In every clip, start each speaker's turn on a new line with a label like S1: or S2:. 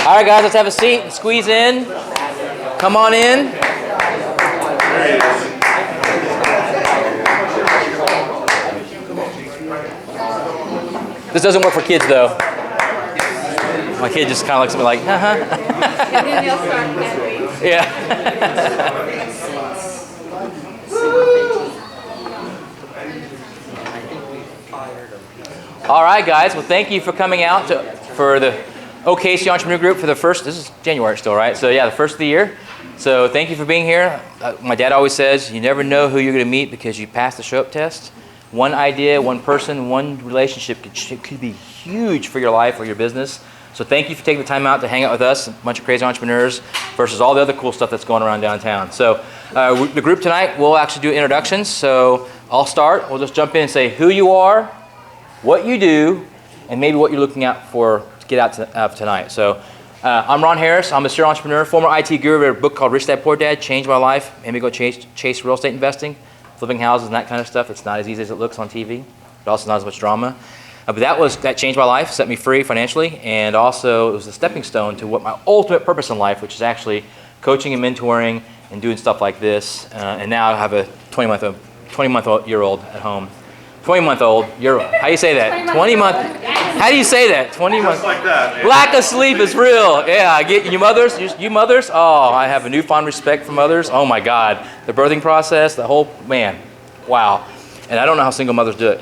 S1: All right, guys, let's have a seat and squeeze in. Come on in. This doesn't work for kids, though. My kid just kind of looks at me like, uh-huh.
S2: And then they'll start camping.
S1: Yeah. All right, guys. Well, thank you for coming out for the OKC Entrepreneur Group for the first, this is January still, right? So yeah, the first of the year. So thank you for being here. My dad always says, you never know who you're going to meet because you passed the show-up test. One idea, one person, one relationship could be huge for your life or your business. So thank you for taking the time out to hang out with us, a bunch of crazy entrepreneurs, versus all the other cool stuff that's going around downtown. So the group tonight, we'll actually do introductions. So I'll start. We'll just jump in and say who you are, what you do, and maybe what you're looking out for to get out of tonight. So I'm Ron Harris. I'm a serial entrepreneur, former IT guru. Read a book called Rich Dad Poor Dad, changed my life, made me go chase real estate investing, flipping houses and that kind of stuff. It's not as easy as it looks on TV, but also not as much drama. But that changed my life, set me free financially, and also it was a stepping stone to what my ultimate purpose in life, which is actually coaching and mentoring and doing stuff like this. And now I have a 20-month-old at home. 20-month-old, how do you say that? 20-month, how do you say that? 20 months.
S3: Just like that, man.
S1: Lack of sleep is real. Yeah, I get you mothers, oh, I have a newfound respect for mothers. Oh my God, the birthing process, the whole, man, wow. And I don't know how single mothers do it.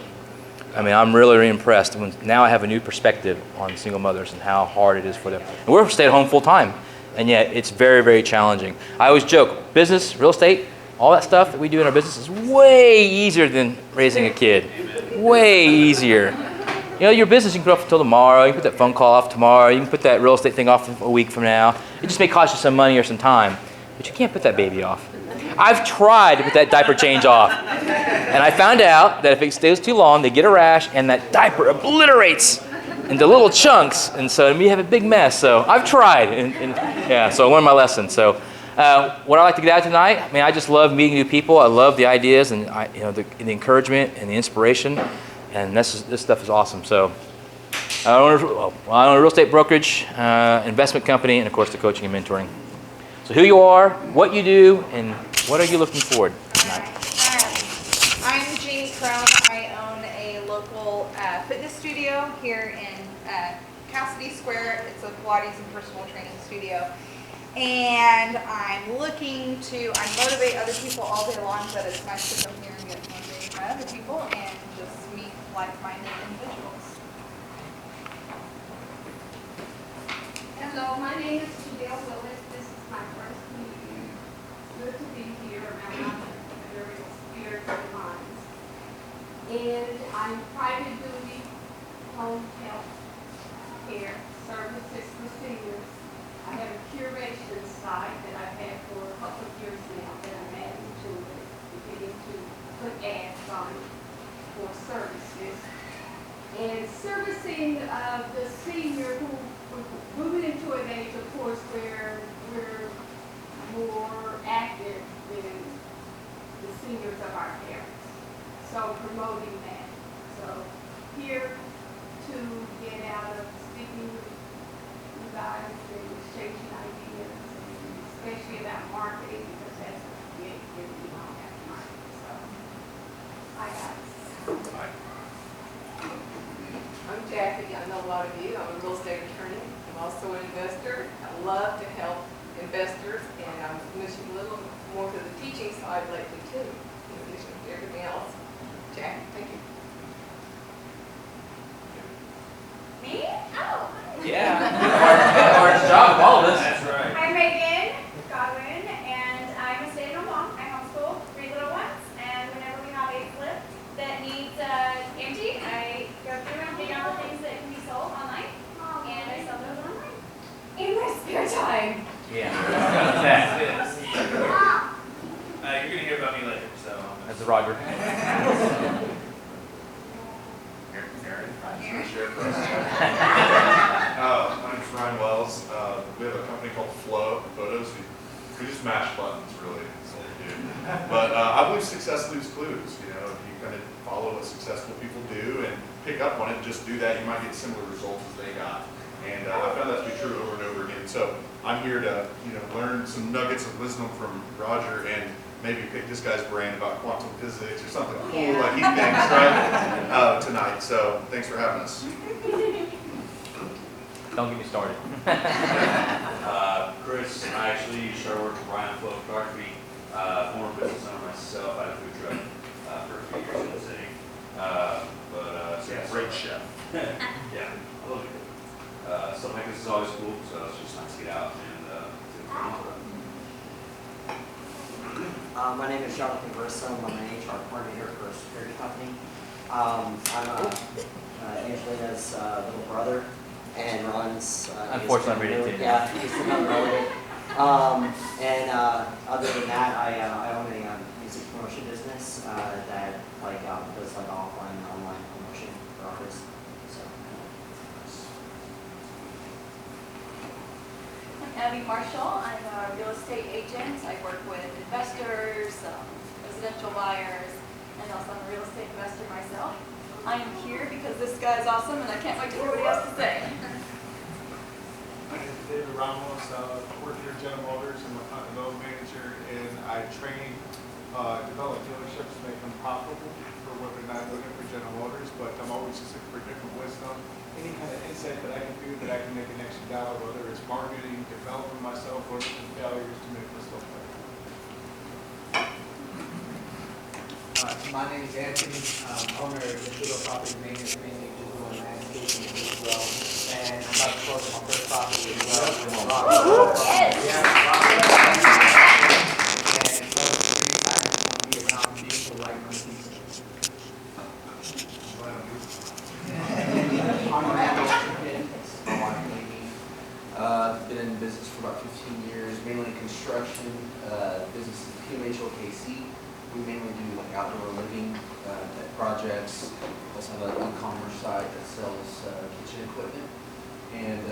S1: I mean, I'm really impressed. Now I have a new perspective on single mothers and how hard it is for them. And we're staying at home full time, and yet it's very, very challenging. I always joke, business, real estate, all that stuff that we do in our business is way easier than raising a kid. Way easier. You know, your business, you can put off until tomorrow. You can put that phone call off tomorrow. You can put that real estate thing off a week from now. It just may cost you some money or some time, but you can't put that baby off. I've tried to put that diaper change off, and I found out that if it stays too long, they get a rash, and that diaper obliterates into little chunks, and so we have a big mess. So I've tried, and yeah, so I learned my lesson. So what I like to get out tonight, I mean, I just love meeting new people. I love the ideas and the encouragement and the inspiration, and this stuff is awesome. So I own a real estate brokerage, investment company, and of course the coaching and mentoring. So who you are, what you do, and what are you looking forward tonight?
S2: I'm Jeannie Crone. I own a local fitness studio here in Cassidy Square. It's a Pilates and personal training studio. And I'm looking to, I motivate other people all day long, but it's nice to come here and get motivated by other people and just meet like-minded individuals.
S4: Hello, my name is Judelle Willis. This is my first meeting. Good to be here around entrepreneurial spirit and minds. And I'm private duty home health care services for seniors. I have a curation site that I've had for a couple of years now that I'm adding to it, beginning to put ads on for services. And servicing the senior who we're moving into an age, of course, where we're more active than the seniors of our parents. So promoting that. So here to get out of speaking with you guys and exchanging ideas, and especially about marketing, because that's a big we don't have marketing. So, hi guys.
S3: Hi.
S5: I'm Jackie. I know a lot of you. I'm a real estate attorney. I'm also an investor. I love to help investors, and I'm moving a little more to the teaching side lately too, in addition to everything else. Jackie, thank you.
S2: Me? Oh.
S1: Yeah. Hard job, all of us.
S3: That's right.
S6: I'm Megan Godwin, and I'm a stay-at-home mom. I homeschool 3 little ones, and whenever we have a flip that needs empty, I go through and pick out the things that can be sold online, and I sell those online in my spare time.
S1: Yeah.
S3: You're going to hear about me later, so.
S1: That's Roger.
S3: My name's Ryan Wells. We have a company called Flow Photos. We just mash buttons, really. That's what we do. But I believe success leaves clues. You know, if you kind of follow what successful people do and pick up on it, just do that, you might get similar results as they got. And I found that to be true over and over again And so I'm here to, learn some nuggets of wisdom from Roger and maybe pick this guy's brain about quantum physics or something cool like he thinks, right, tonight. So thanks for having us.
S1: Don't get me started.
S7: Chris, I actually started working with Brian Flow Photography, former business owner myself. I had a food truck for a few years in the city.
S3: Great chef.
S7: Yeah, I love it. Stuff like this is always cool, so it's just nice to get out and see what's going on.
S8: My name is Jonathan Grissom. I'm an HR coordinator for a security company. I'm Angelina's little brother and runs.
S1: Unfortunately, I'm related to you.
S8: Yeah, he's another relative. Other than that, I own a music promotion business that does offline and online promotion for artists. So.
S9: I'm Abby Marshall. I'm a real estate agent. I work with investors, residential buyers, and also I'm a real estate investor myself. I am here because this guy is awesome and I can't wait to hear what he has to say.
S10: My name is David Ramos. I work here at General Motors. I'm a development manager, and I train, develop dealerships to make them profitable for what they're not looking for General Motors, but I'm always just looking for different wisdom, any kind of insight that I can do that I can make an extra dollar, whether it's marketing, developing myself, or looking for failures to make this look better.
S11: My name is Anthony, owner of Digital Property Maintenance, mainly digital and landscaping as well. And I'm about to close on my first property as well.
S9: Yes.
S11: And I just want to be around people like my people.
S12: Been in business for about 15 years, mainly construction. Business is OKC. We mainly do outdoor living type projects. Also have an e-commerce site that sells kitchen equipment. And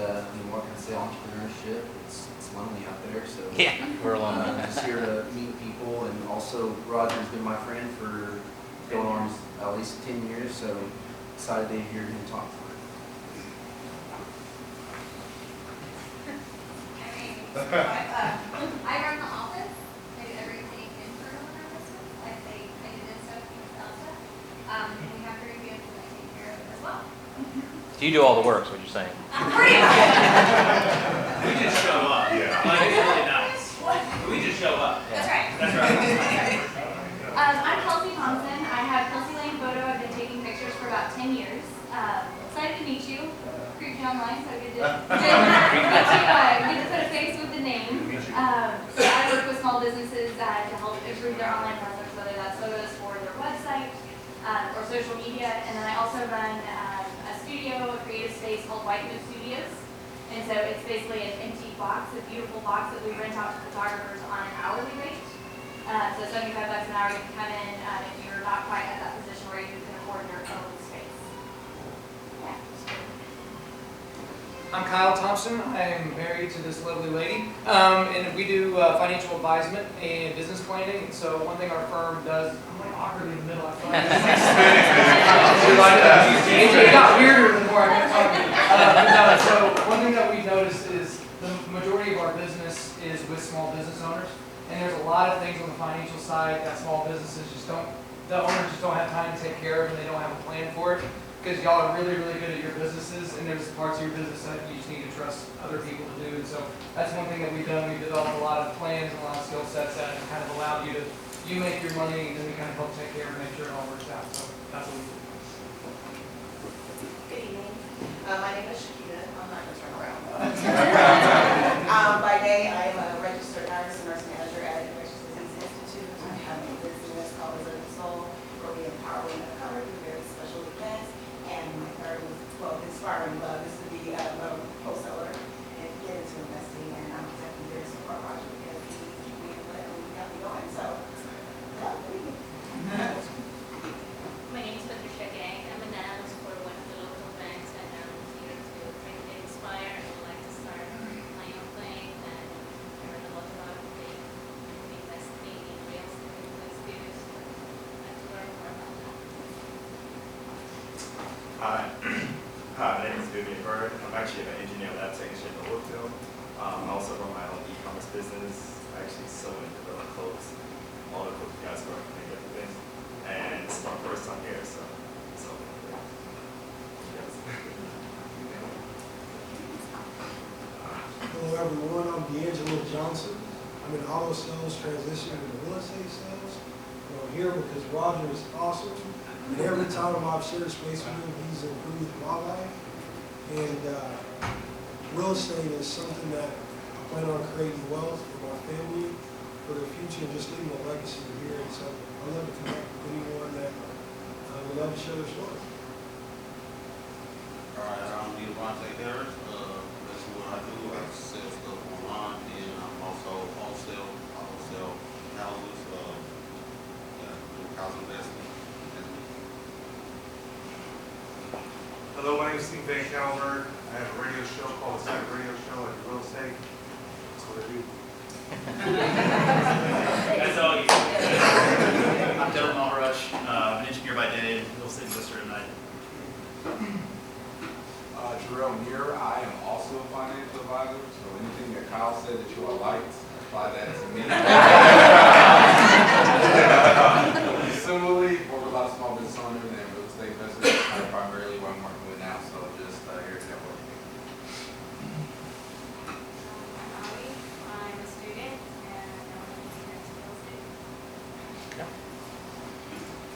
S12: what can I say? Entrepreneurship. It's lonely out there, so
S1: Yeah, we're alone.
S12: I'm just here to meet people, and also Roger's been my friend for going on at least 10 years. So excited to hear him talk.
S6: I run the office. I do everything internal in our business. Like I do this stuff, you sell stuff. We have 3 vehicles that I take care of as well.
S1: So you do all the work, is what you're saying.
S6: Pretty much.
S7: We just show up.
S3: Yeah.
S7: Like, it's really nice. We just show up.
S6: That's right.
S7: That's right.
S6: I'm Kelsey Thompson. I have Kelsey Lane Photo. I've been taking pictures for about 10 years. Excited to meet you. Creeped you online, so good to put a face with the name. So I work with small businesses to help improve their online presence, whether that's photos for their website or social media. And then I also run a studio, a creative space called White Mood Studios. And so it's basically an empty box, a beautiful box that we rent out to photographers on an hourly rate. So $75 an hour, you can come in if you're not quite at that position where you can afford your own space. Yeah.
S11: I'm Kyle Thompson. I am married to this lovely lady, and we do financial advisement and business planning. And so one thing our firm does, I'm like awkwardly in the middle. I feel like it got weirder the more I kept talking. So one thing that we noticed is the majority of our business is with small business owners, and there's a lot of things on the financial side that small businesses the owners just don't have time to take care of, and they don't have a plan for it. Because y'all are really, really good at your businesses, and there's parts of your business that you just need to trust other people to do. And so that's one thing that we've done. We've developed a lot of plans and a lot of skill sets that kind of allow you make your money, and then we kind of help take care and make sure it all works out. So that's what we do.
S13: Good evening. My name is Shakita. I'm not going to turn around. By day, I am a registered nurse manager at Infectious Disease Institute. I have a business called Resilient Soul, where we empower women of color through very special events. And my third was, inspiring love is to be a wholesaler and get into investing. And I'm definitely here to support Roger because he's keeping me lit and we got me going. So, yeah, there you go.
S6: My name is Patricia Gang. I'm a nana. I support one of the local banks, and I'm here to train
S14: Hello everyone, I'm D'Angelo Johnson. I'm in auto sales, transitioning into real estate sales. I'm here because Roger is awesome. And every time I've shared space with him, he's improved my life. And real estate is something that I plan on creating wealth for my family, for the future, and just leaving a legacy here. And so I love to connect with anyone that would love to share their story.
S15: All right, I'm Neil Bronte Harris. That's what I do. I sell stuff online, and I'm also wholesale houses, house investing.
S10: Hello, my name is Steve Van Calvert. I have a radio show called The Side Radio Show at Real Estate. That's what I do.
S16: That's all you do. I'm Dylan Malrush. I'm an engineer by day and real estate investor at night.
S17: Jarrell Muir, I am also a financial advisor, so anything that Kyle said that you all liked, apply that to me. Similarly, work with a lot of small business owners and real estate investors. That's primarily what I'm working with now, so just here to network.
S6: I'm a student and I'm into real estate.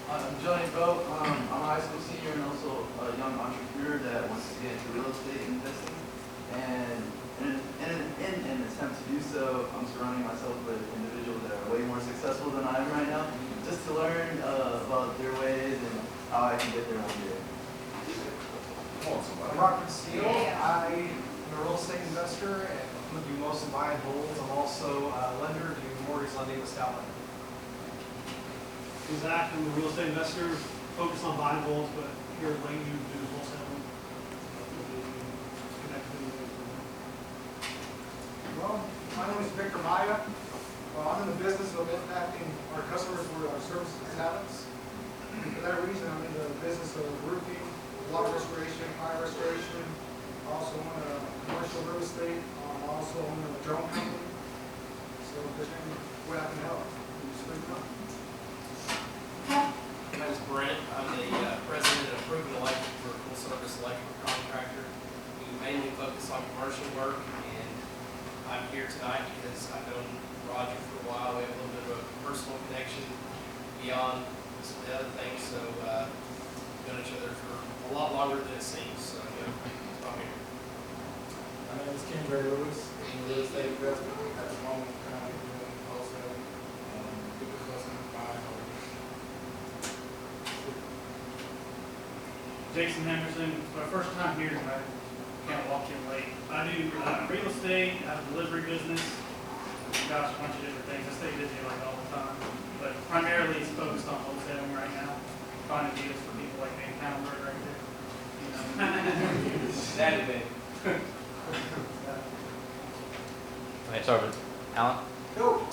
S18: I'm Johnny Bro. I'm a high school senior and also a young entrepreneur that wants to get into real estate investing. And in an attempt to do so, I'm surrounding myself with individuals that are way more successful than I am right now, just to learn about their ways and how I can get there one day.
S11: I'm Rockford Steele. I'm a real estate investor and I'm going to do most of buy and holds. I'm also a lender, doing mortgage lending with Scout Lending.
S19: Zach, I'm a real estate investor, focused on buy and holds, but here at Lane, you do wholesale.
S11: Well, my name is Victor Maya. I'm in the business of impacting our customers with our services and talents. And for that reason, I'm in the business of roofing, water restoration, fire restoration. I also own a commercial real estate. I also own a drone company. So if there's any way I can help, just let me know.
S20: My name is Brent. I'm the president of Proven Electric for a full-service electrical contractor. We mainly focus on commercial work, and I'm here tonight because I've known Roger for a while. We have a little bit of a personal connection beyond some of the other things, so we've known each other for a lot longer than it seems. So, I'm here.
S21: My name is Ken Gray Lewis. I'm a real estate investor. At the moment, currently doing wholesale,
S19: Jason Henderson, it's my first time here tonight. Can't walk in late. I do real estate, I have a delivery business, gosh, a bunch of different things. I stay busy like all the time, but primarily it's focused on wholesaling right now. Finding deals for people like Megan Godwin right there. You know.
S16: That is big.
S1: Let's start with Alan.
S22: Cool.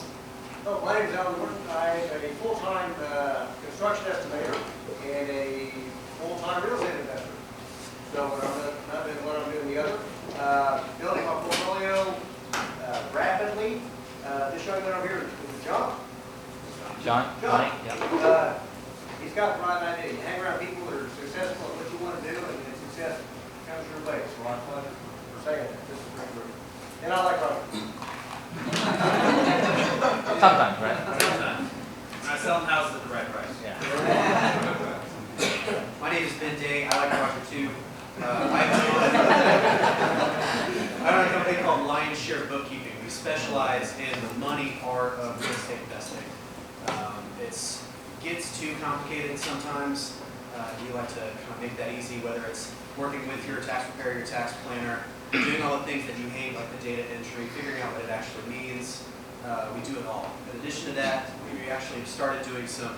S22: Oh, my name is Alan Norton. I'm a full-time construction estimator and a full-time real estate investor. So when I'm not doing one, I'm doing the other. Building my portfolio rapidly. This young man over here is John.
S1: John? Yeah.
S22: He's got the right idea. You hang around people that are successful at what you want to do, and success comes your way. So I'm glad for saying that. This is pretty good. And I like Roger.
S1: Sometimes, right?
S16: Sometimes. I sell houses at the right price.
S1: Yeah.
S23: My name is Ben Day. I like Roger too. I own a company called Lion's Share Bookkeeping. We specialize in the money part of real estate investing. It gets too complicated sometimes. We like to kind of make that easy, whether it's working with your tax preparer, your tax planner, doing all the things that you hate, like the data entry, figuring out what it actually means. We do it all. In addition to that, we actually started doing some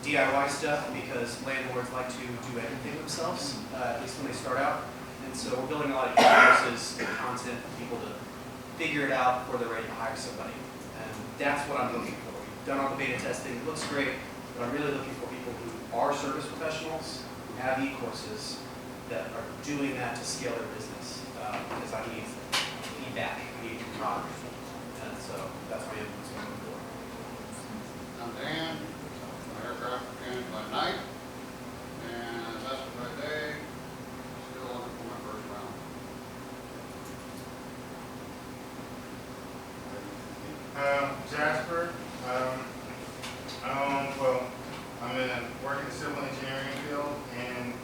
S23: DIY stuff because landlords like to do everything themselves, at least when they start out. And so we're building a lot of courses and content for people to figure it out before they're ready to hire somebody. And that's what I'm looking for. We've done all the beta testing. It looks great, but I'm really looking for people who are service professionals, who have e-courses that are doing that to scale their business. Because I need feedback. I need progress. And so that's my influence going forward.
S15: I'm Dan. I'm an aircraft mechanic by night and investor by day. Still looking for my first round.
S21: Jasper. Well, I'm in work in the civil engineering field, and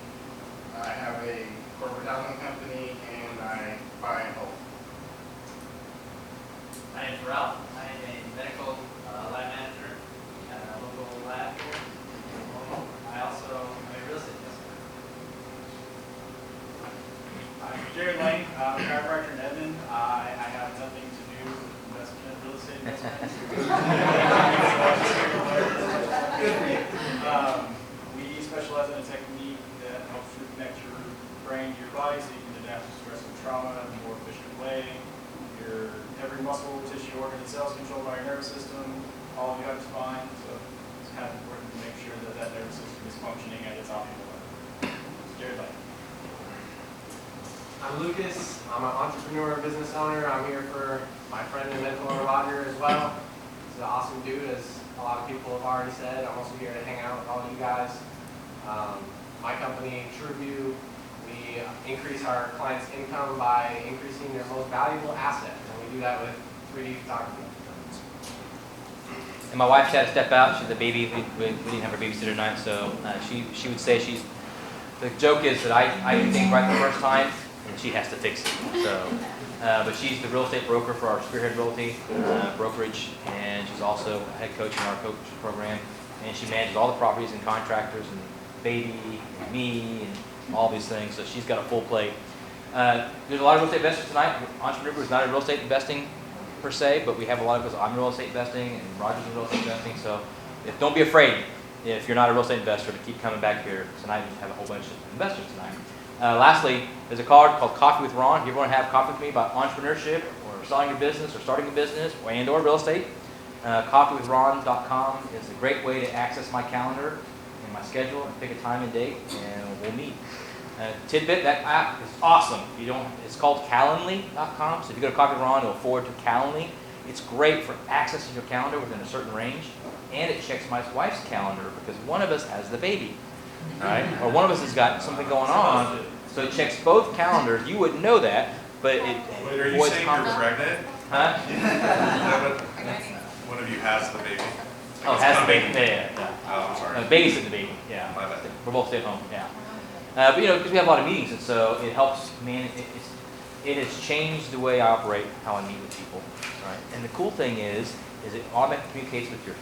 S21: I have a corporate housing company, and I buy and hold.
S2: My name's Ralph. I am a medical lab manager at a local lab here. I also am a real estate investor.
S16: I'm Jared Lane. I'm a chiropractor in Edmond. I have nothing to do with investment, real estate investment. We specialize in a technique that helps you connect your brain to your body so you can adapt to stress and trauma in a more efficient way. Every muscle, tissue, organ, and cell is controlled by your nervous system. All of you have a spine, so it's kind of important to make sure that that nervous system is functioning at its optimal level. Jared Lane.
S4: I'm Lucas. I'm an entrepreneur and business owner. I'm here for my friend and mentor, Roger, as well. He's an awesome dude, as a lot of people have already said. I'm also here to hang out with all you guys. My company, TrueView, we increase our clients' income by increasing their most valuable asset, and we do that with 3D photography.
S1: And my wife had to step out. She's a baby. We didn't have her babysitter tonight, so she would say she's. The joke is that I do things right the first time, and she has to fix it. So, but she's the real estate broker for our Spearhead Realty brokerage, and she's also a head coach in our coach program. And she manages all the properties and contractors and baby and me and all these things. So she's got a full plate. There's a lot of real estate investors tonight. Entrepreneur is not in real estate investing per se, but we have a lot of us. I'm in real estate investing, and Roger's in real estate investing. So don't be afraid if you're not a real estate investor to keep coming back here. Tonight we have a whole bunch of investors tonight. Lastly, there's a card called Coffee with Ron. If you want to have coffee with me about entrepreneurship or selling a business or starting a business or real estate, coffeewithron.com is a great way to access my calendar and my schedule and pick a time and date, and we'll meet. Tidbit, that app is awesome. It's called Calendly.com. So if you go to Coffee with Ron, it'll forward to Calendly. It's great for accessing your calendar within a certain range, and it checks my wife's calendar because one of us has the baby, right? Or one of us has got something going on. So it checks both calendars. You wouldn't know that, but it
S3: Wait, are you
S1: avoids
S3: saying
S1: conflict.
S3: you're pregnant?
S1: Huh?
S3: One of you has the baby.
S1: Oh, has the baby? Yeah.
S3: Oh, I'm sorry.
S1: Babysitting the baby, yeah.
S3: My bad.
S1: We're both stay at home, yeah. But because we have a lot of meetings, and so it helps, it has changed the way I operate, how I meet with people, right? And the cool thing is it automatically communicates with your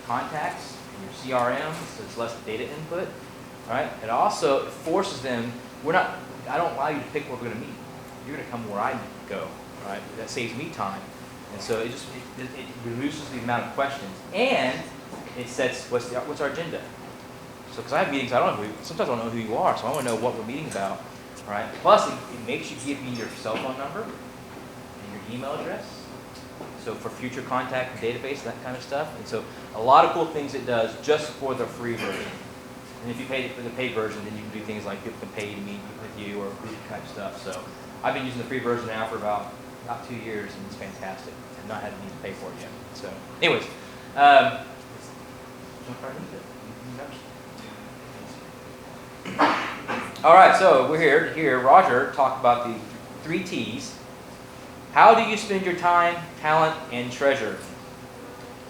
S1: contacts and your CRM, so it's less data input, right? It also forces them, I don't allow you to pick where we're going to meet. You're going to come where I go, right? That saves me time. And so it reduces the amount of questions, and it sets what's our agenda. So because I have meetings, sometimes I don't know who you are, so I want to know what we're meeting about, right? Plus, it makes you give me your cell phone number and your email address. So for future contact and database, that kind of stuff. And so a lot of cool things it does just for the free version. And if you pay for the paid version, then you can do things like people can pay to meet with you or group kind of stuff. So I've been using the free version now for about 2 years, and it's fantastic. I've not had to need to pay for it yet. So anyways, all right, so we're here to hear Roger talk about the 3 T's. How do you spend your time, talent, and treasure?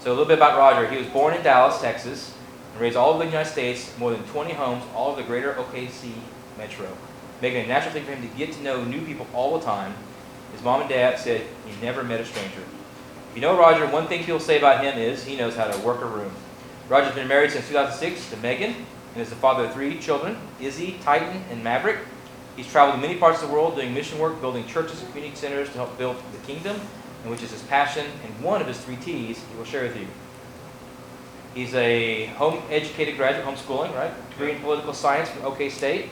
S1: So a little bit about Roger. He was born in Dallas, Texas, and raised all over the United States, more than 20 homes, all over the greater OKC metro, making it a natural thing for him to get to know new people all the time. His mom and dad said he never met a stranger. If you know Roger, one thing people say about him is he knows how to work a room. Roger's been married since 2006 to Megan, and is the father of 3 children, Izzy, Titan, and Maverick. He's traveled to many parts of the world doing mission work, building churches and community centers to help build the kingdom, and which is his passion, and one of his 3 T's he will share with you. He's a home-educated graduate, homeschooling, right? Degree in political science from OK State.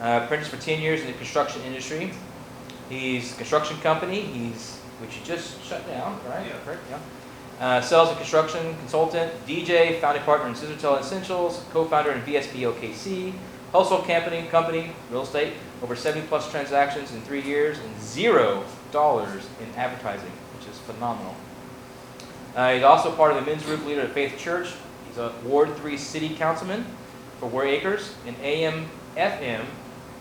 S1: Apprenticed for 10 years in the construction industry. He's a construction company, which he just shut down, right? Yeah. Correct? Yeah. Sales and construction consultant, DJ, founding partner in Scissortail Essentials, co-founder in VSP OKC, household company, real estate, over 70+ transactions in 3 years, and $0 in advertising, which is phenomenal. He's also part of the men's group leader at Faith Church. He's a Ward 3 City Councilman for Warrior Acres, an AM/FM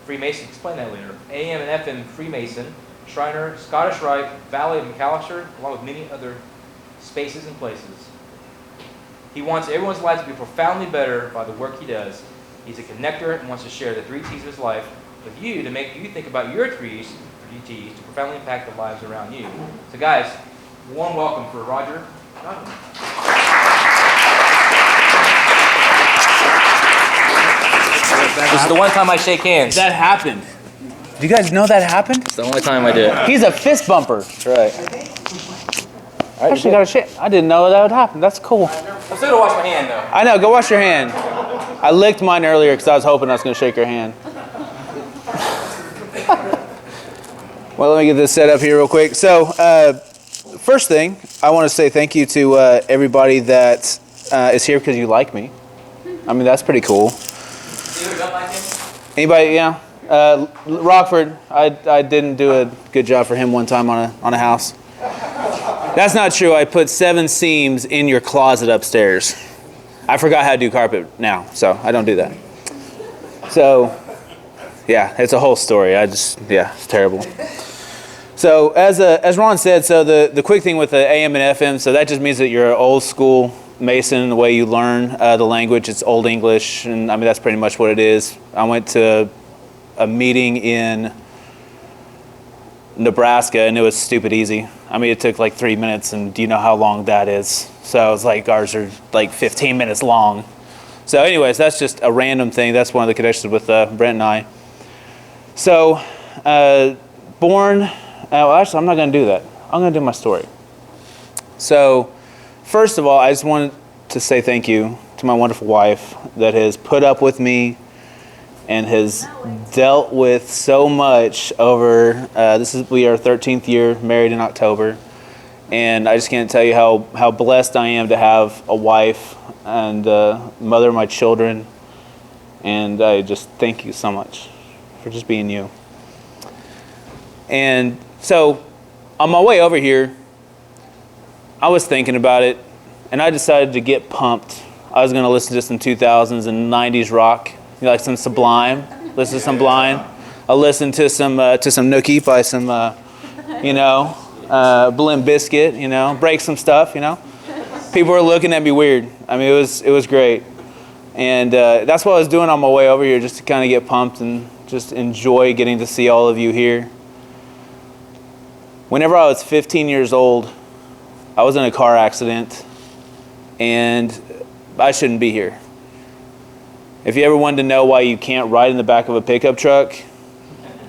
S1: Freemason. Explain that later. AM and FM Freemason, Shriner, Scottish Rite, Valley of McAllister, along with many other spaces and places. He wants everyone's life to be profoundly better by the work he does. He's a connector and wants to share the 3 T's of his life with you to make you think about your 3 T's to profoundly impact the lives around you. So guys, warm welcome for Roger Godwin. This is the one time I shake hands.
S5: That happened. Do you guys know that happened?
S1: It's the only time I do it.
S5: He's a fist bumper.
S1: That's right.
S5: I actually got a shit. I didn't know that would happen. That's cool.
S1: I'm still gonna wash my hand though.
S5: I know. Go wash your hand. I licked mine earlier because I was hoping I was going to shake your hand. Well, let me get this set up here real quick. So, first thing, I want to say thank you to everybody that is here because you like me. I mean, that's pretty cool. Anybody? Yeah. Rockford, I didn't do a good job for him one time on a house. That's not true. I put 7 seams in your closet upstairs. I forgot how to do carpet now, so I don't do that. So, yeah, it's a whole story. It's terrible. So, as Ron said, so the quick thing with the AM and FM, so that just means that you're an old school Mason in the way you learn the language. It's Old English, and I mean, that's pretty much what it is. I went to a meeting in Nebraska, and it was stupid easy. I mean, it took like 3 minutes, and do you know how long that is? So it was like, ours are like 15 minutes long. So anyways, that's just a random thing. That's one of the connections with Brent and I. So, born, well, actually, I'm not going to do that. I'm going to do my story. So, first of all, I just wanted to say thank you to my wonderful wife that has put up with me and has dealt with so much over, we are 13th year married in October, and I just can't tell you how blessed I am to have a wife and mother of my children, and I just thank you so much for just being you. And so, on my way over here, I was thinking about it, and I decided to get pumped. I was going to listen to some 2000s and 90s rock. You like some Sublime? Listen to some Blind. I listened to some Nookie by some, Blimp Biscuit. Break some stuff. People were looking at me weird. I mean, it was great, and that's what I was doing on my way over here, just to kind of get pumped and just enjoy getting to see all of you here. Whenever I was 15 years old, I was in a car accident, and I shouldn't be here. If you ever wanted to know why you can't ride in the back of a pickup truck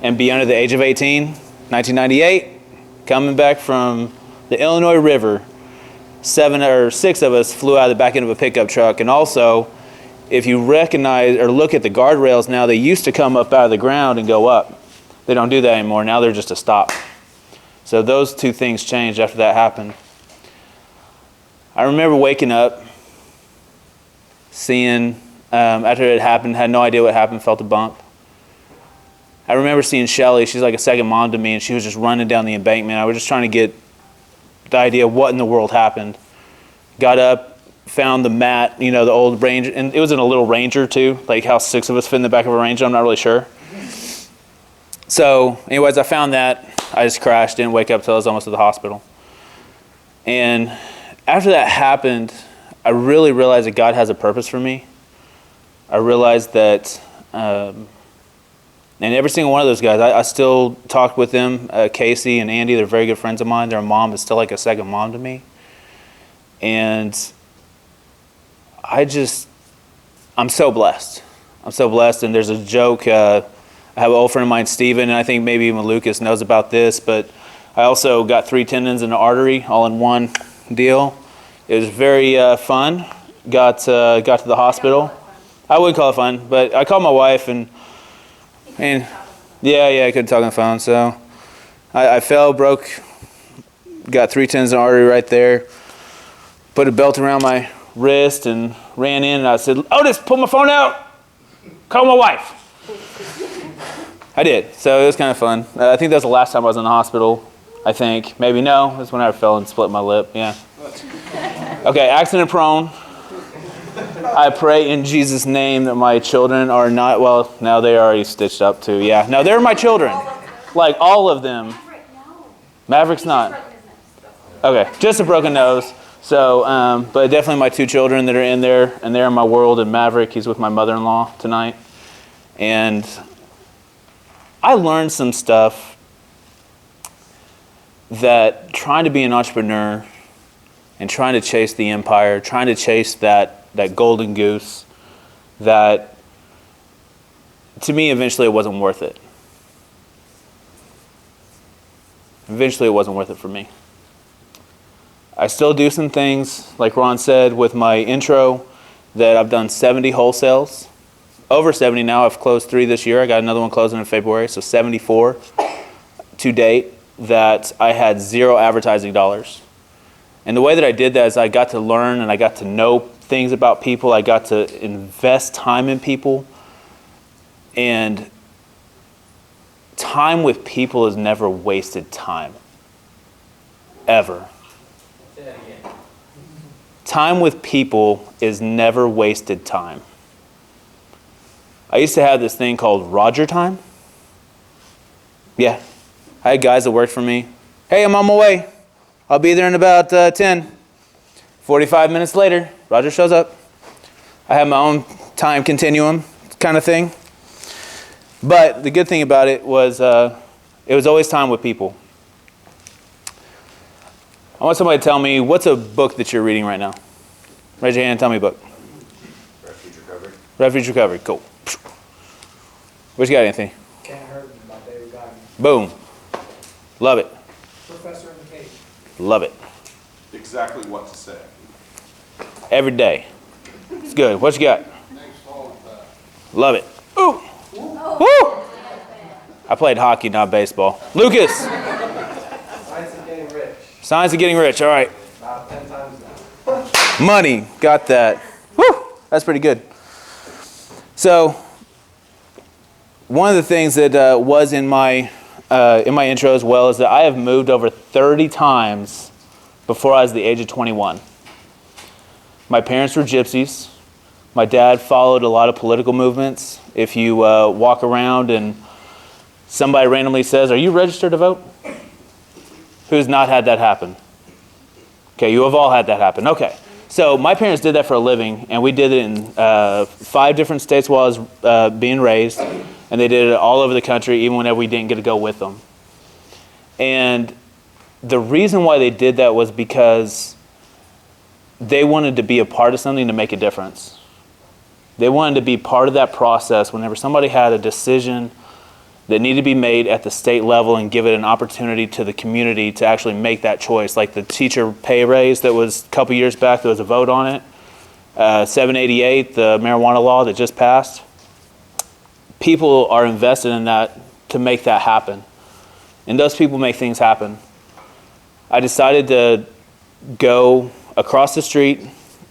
S5: and be under the age of 18, 1998, coming back from the Illinois River, 7 or 6 of us flew out of the back end of a pickup truck. And also, if you recognize or look at the guardrails now, they used to come up out of the ground and go up. They don't do that anymore. Now they're just a stop. So those 2 things changed after that happened. I remember waking up, seeing, after it happened, had no idea what happened, felt a bump. I remember seeing Shelly. She's like a second mom to me, and she was just running down the embankment. I was just trying to get the idea of what in the world happened. Got up, found the mat, the old Ranger, and it was in a little Ranger too, like how 6 of us fit in the back of a Ranger, I'm not really sure. So anyways, I found that. I just crashed, didn't wake up till I was almost at the hospital. And after that happened, I really realized that God has a purpose for me. I realized that, and every single one of those guys, I still talked with them, Casey and Andy, they're very good friends of mine. Their mom is still like a second mom to me. And I'm so blessed. I'm so blessed, and there's a joke, I have an old friend of mine, Steven, and I think maybe even Lucas knows about this, but I also got 3 tendons in the artery all in one deal. It was very fun. Got to the hospital. I wouldn't call it fun, but I called my wife, and I couldn't talk on the phone, so I fell, broke, got 3 tendons in the artery right there, put a belt around my wrist and ran in, and I said, Otis, pull my phone out, call my wife. I did, so it was kind of fun. I think that was the last time I was in the hospital, I think. Maybe no, that's when I fell and split my lip, yeah. Okay, accident prone. I pray in Jesus' name that my children are not, well, now they're already stitched up too, yeah. No, they're my children, like all of them. Maverick's not. Okay, just a broken nose. So, but definitely my 2 children that are in there, and they're in my world, and Maverick, he's with my mother-in-law tonight. And I learned some stuff that trying to be an entrepreneur and trying to chase the empire, trying to chase that golden goose, that to me, eventually it wasn't worth it. Eventually it wasn't worth it for me. I still do some things, like Ron said with my intro, that I've done 70 wholesales. Over 70 now. I've closed 3 this year. I got another one closing in February, so 74 to date that I had 0 advertising dollars. And the way that I did that is I got to learn and I got to know things about people. I got to invest time in people. And time with people is never wasted time. Ever.
S4: Say that again.
S5: Time with people is never wasted time. I used to have this thing called Roger time. Yeah. I had guys that worked for me. Hey, I'm on my way. I'll be there in about 10. 45 minutes later, Roger shows up. I have my own time continuum kind of thing. But the good thing about it was always time with people. I want somebody to tell me, what's a book that you're reading right now? Raise your hand and tell me a book.
S8: Refuge Recovery.
S5: Refuge Recovery, cool. What you got, Anthony?
S22: Can't Hurt Me by Megan Godwin.
S5: Boom. Love it.
S22: Professor in the Cage.
S5: Love it.
S10: Exactly what to say.
S5: Every day. It's good. What you got? Love it. Ooh. Woo! I played hockey, not baseball. Lucas.
S4: Science of Getting Rich.
S5: Science of Getting Rich. All right.
S4: About 10 times now.
S5: Money. Got that. Woo! That's pretty good. So, one of the things that was in my intro as well is that I have moved over 30 times before I was the age of 21. My parents were gypsies. My dad followed a lot of political movements. If you walk around and somebody randomly says, "Are you registered to vote?" Who's not had that happen? Okay, you have all had that happen. Okay. So my parents did that for a living, and we did it in 5 different states while I was being raised, and they did it all over the country, even whenever we didn't get to go with them. And the reason why they did that was because they wanted to be a part of something to make a difference. They wanted to be part of that process whenever somebody had a decision that needed to be made at the state level and give it an opportunity to the community to actually make that choice. Like the teacher pay raise that was a couple years back, there was a vote on it. 788, the marijuana law that just passed. People are invested in that to make that happen. And those people make things happen. I decided to go across the street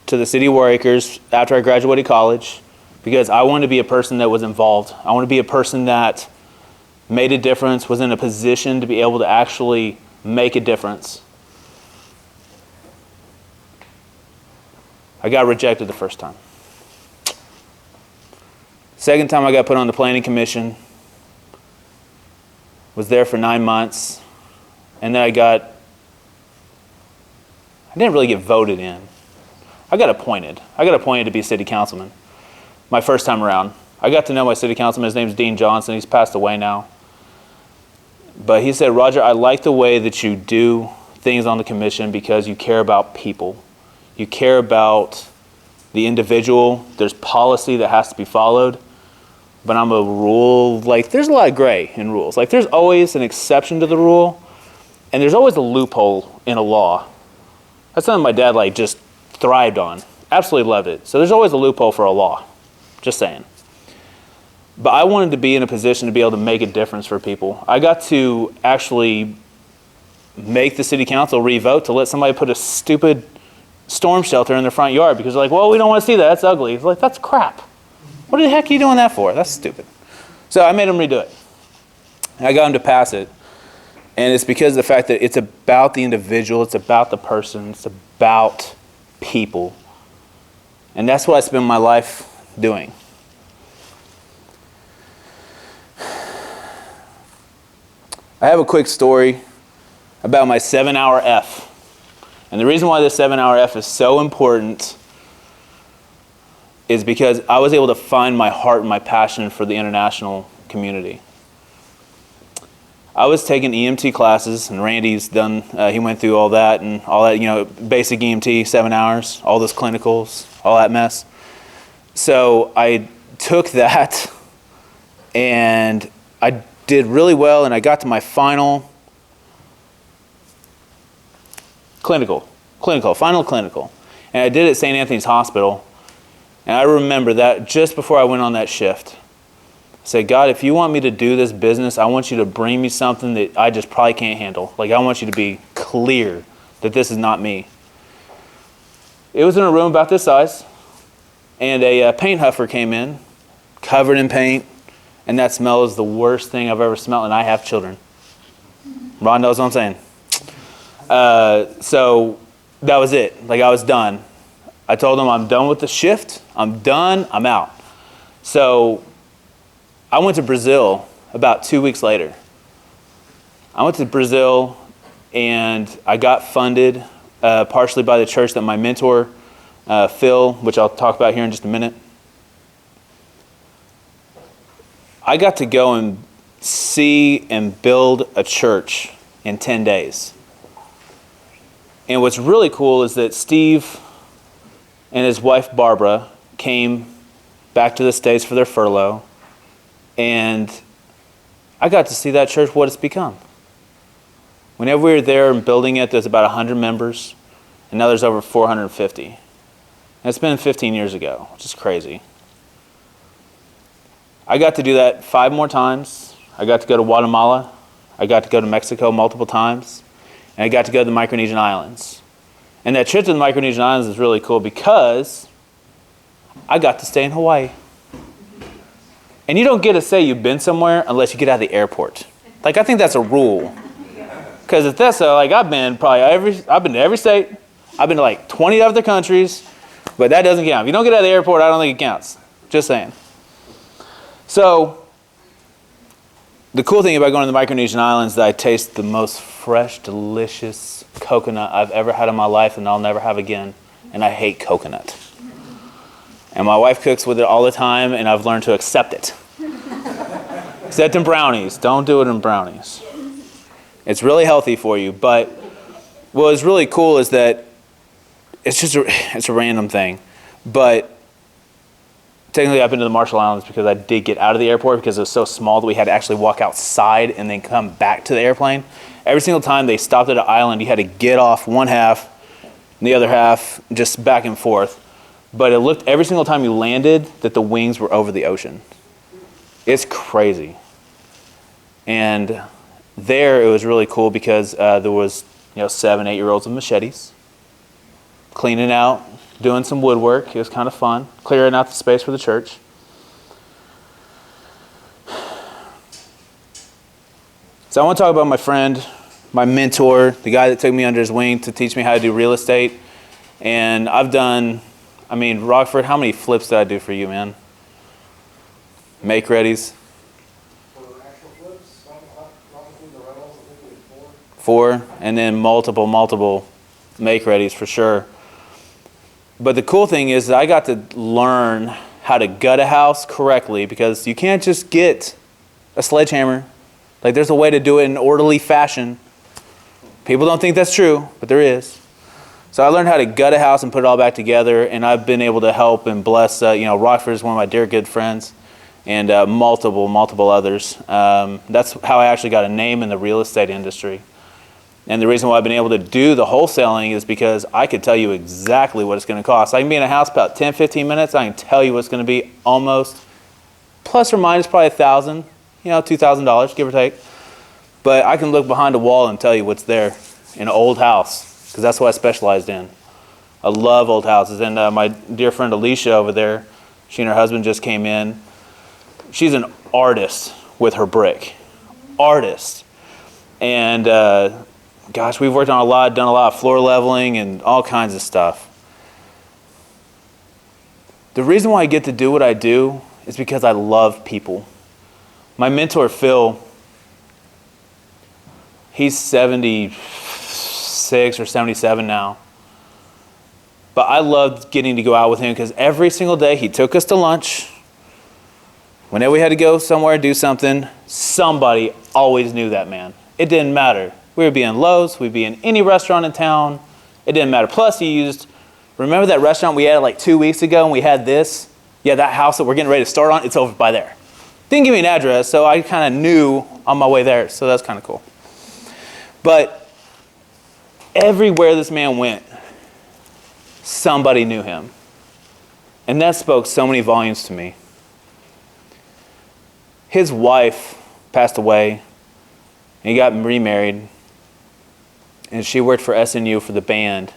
S5: to the city of War Acres after I graduated college because I wanted to be a person that was involved. I wanted to be a person that made a difference, was in a position to be able to actually make a difference. I got rejected the first time. Second time I got put on the planning commission, was there for 9 months, and then I didn't really get voted in. I got appointed. I got appointed to be city councilman my first time around. I got to know my city councilman. His name's Dean Johnson. He's passed away now. But he said, "Roger, I like the way that you do things on the commission because you care about people. You care about the individual. There's policy that has to be followed. But I'm a rule, like there's a lot of gray in rules. Like there's always an exception to the rule, and there's always a loophole in a law." That's something my dad like just thrived on. Absolutely loved it. So there's always a loophole for a law. Just saying. But I wanted to be in a position to be able to make a difference for people. I got to actually make the city council re-vote to let somebody put a stupid storm shelter in their front yard because they're like, "Well, we don't want to see that. That's ugly." It's like, that's crap. What the heck are you doing that for? That's stupid. So I made them redo it. And I got them to pass it. And it's because of the fact that it's about the individual, it's about the person, it's about people. And that's what I spend my life doing. I have a quick story about my 7-hour F And the reason why this 7-hour F is so important is because I was able to find my heart and my passion for the international community. I was taking EMT classes, and Randy's done, he went through all that, basic EMT, 7 hours, all those clinicals, all that mess. So I took that, and I did really well, and I got to my final final clinical. And I did it at St. Anthony's Hospital. And I remember that just before I went on that shift, I said, God, if you want me to do this business, I want you to bring me something that I just probably can't handle. Like, I want you to be clear that this is not me. It was in a room about this size, and a paint huffer came in, covered in paint, and that smell is the worst thing I've ever smelled, and I have children. Ron knows what I'm saying. So that was it. Like, I was done. I told him I'm done with the shift. I'm done. I'm out. So I went to Brazil about 2 weeks later. I went to Brazil, and I got funded partially by the church that my mentor, Phil, which I'll talk about here in just a minute. I got to go and see and build a church in 10 days. And what's really cool is that Steve and his wife Barbara came back to the States for their furlough, and I got to see that church, what it's become. Whenever we were there and building it, there's about 100 members, and now there's over 450. And it's been 15 years ago, which is crazy. I got to do that 5 more times. I got to go to Guatemala. I got to go to Mexico multiple times. And I got to go to the Micronesian Islands. And that trip to the Micronesian Islands is really cool because I got to stay in Hawaii. And you don't get to say you've been somewhere unless you get out of the airport. Like, I think that's a rule. Because at Thessa, like, I've been to every state. I've been to like 20 other countries, but that doesn't count. If you don't get out of the airport, I don't think it counts. Just saying. So the cool thing about going to the Micronesian Islands is that I taste the most fresh, delicious coconut I've ever had in my life, and I'll never have again. And I hate coconut. And my wife cooks with it all the time, and I've learned to accept it. Except in brownies. Don't do it in brownies. It's really healthy for you. But what is really cool is that it's a random thing. But technically, I've been to the Marshall Islands because I did get out of the airport because it was so small that we had to actually walk outside and then come back to the airplane. Every single time they stopped at an island, you had to get off one half and the other half, just back and forth. But it looked, every single time you landed, that the wings were over the ocean. It's crazy. And there, it was really cool because there was 7, 8-year-olds with machetes, cleaning out, doing some woodwork. It was kind of fun, clearing out the space for the church. So I want to talk about my friend, my mentor, the guy that took me under his wing to teach me how to do real estate. And I've done, Rockford, how many flips did I do for you, man? Make readies?
S14: For actual flips, not including the rentals, I think we had
S5: 4, and then multiple make readies for sure. But the cool thing is that I got to learn how to gut a house correctly, because you can't just get a sledgehammer. Like, there's a way to do it in orderly fashion. People don't think that's true, but there is. So I learned how to gut a house and put it all back together, and I've been able to help and bless, Rockford is one of my dear good friends, and multiple others. That's how I actually got a name in the real estate industry. And the reason why I've been able to do the wholesaling is because I could tell you exactly what it's going to cost. I can be in a house about 10, 15 minutes. I can tell you what it's going to be, almost plus or minus probably $1,000, $2,000, give or take. But I can look behind a wall and tell you what's there in an old house, because that's what I specialized in. I love old houses. And my dear friend Alicia over there, she and her husband just came in. She's an artist with her brick. Artist. And gosh, we've worked on done a lot of floor leveling and all kinds of stuff. The reason why I get to do what I do is because I love people. My mentor, Phil, he's 76, 76 or 77 now. But I loved getting to go out with him because every single day he took us to lunch. Whenever we had to go somewhere and do something, somebody always knew that man. It didn't matter. We would be in Lowe's, we'd be in any restaurant in town. It didn't matter. Plus he used, remember that restaurant we had like 2 weeks ago and we had this? Yeah, that house that we're getting ready to start on, it's over by there. Didn't give me an address, so I kind of knew on my way there, so that's kind of cool. But everywhere this man went, somebody knew him. And that spoke so many volumes to me. His wife passed away, and he got remarried, and she worked for SNU for the band.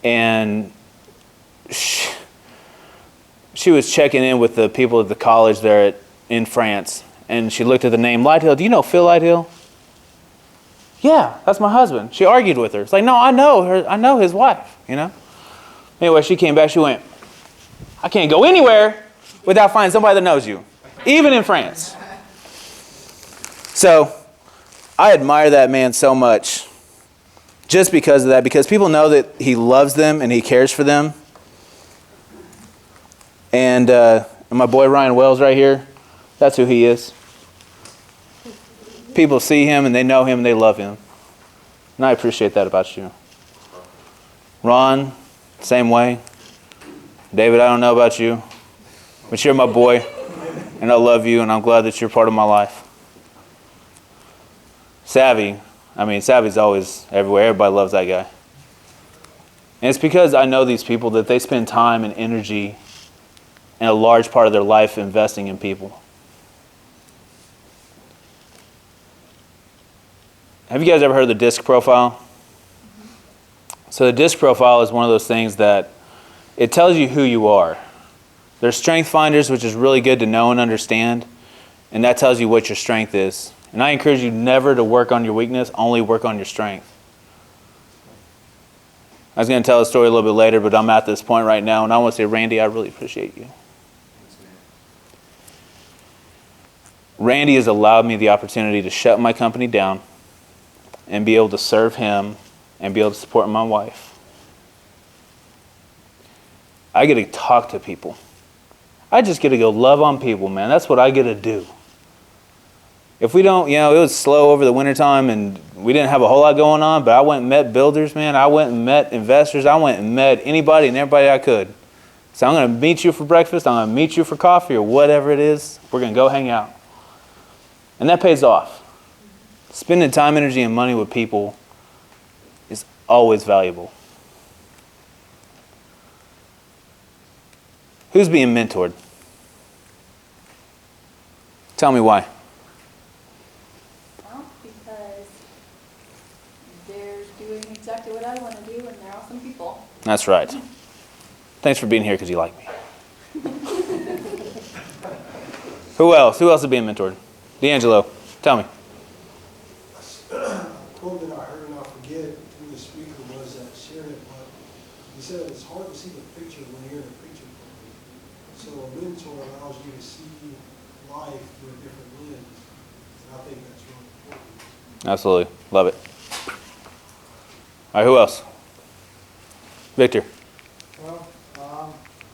S5: And she was checking in with the people at the college there in France, and she looked at the name Lighthill. Do you know Phil Lighthill? Yeah, that's my husband. She argued with her. It's like, no, I know her. I know his wife, you know? Anyway, she came back. She went, I can't go anywhere without finding somebody that knows you, even in France. So I admire that man so much just because of that, because people know that he loves them and he cares for them. And my boy Ryan Wells right here, that's who he is. People see him and they know him and they love him. And I appreciate that about you. Ron, same way. David, I don't know about you, but you're my boy and I love you and I'm glad that you're part of my life. Savvy, Savvy's always everywhere. Everybody loves that guy. And it's because I know these people that they spend time and energy and a large part of their life investing in people. Have you guys ever heard of the DISC profile? So the DISC profile is one of those things that it tells you who you are. There's strength finders, which is really good to know and understand, and that tells you what your strength is. And I encourage you never to work on your weakness, only work on your strength. I was going to tell a story a little bit later, but I'm at this point right now, and I want to say, Randy, I really appreciate you. Randy has allowed me the opportunity to shut my company down and be able to serve him and be able to support my wife. I get to talk to people. I just get to go love on people, man. That's what I get to do. If we don't, it was slow over the wintertime and we didn't have a whole lot going on, but I went and met builders, man. I went and met investors. I went and met anybody and everybody I could. So I'm going to meet you for breakfast. I'm going to meet you for coffee or whatever it is. We're going to go hang out. And that pays off. Spending time, energy, and money with people is always valuable. Who's being mentored? Tell me why.
S7: Well, because they're doing exactly what I want to do and they're awesome people.
S5: That's right. Thanks for being here because you like me. Who else? Who else is being mentored? D'Angelo, tell me.
S14: A quote that I heard, and I forget who the speaker was that shared it, but he said it's hard to see the picture when you're in a picture book. So a mentor allows you to see life through a different lens. And I think that's really important.
S5: Absolutely. Love it. All right, who else? Victor.
S10: Well,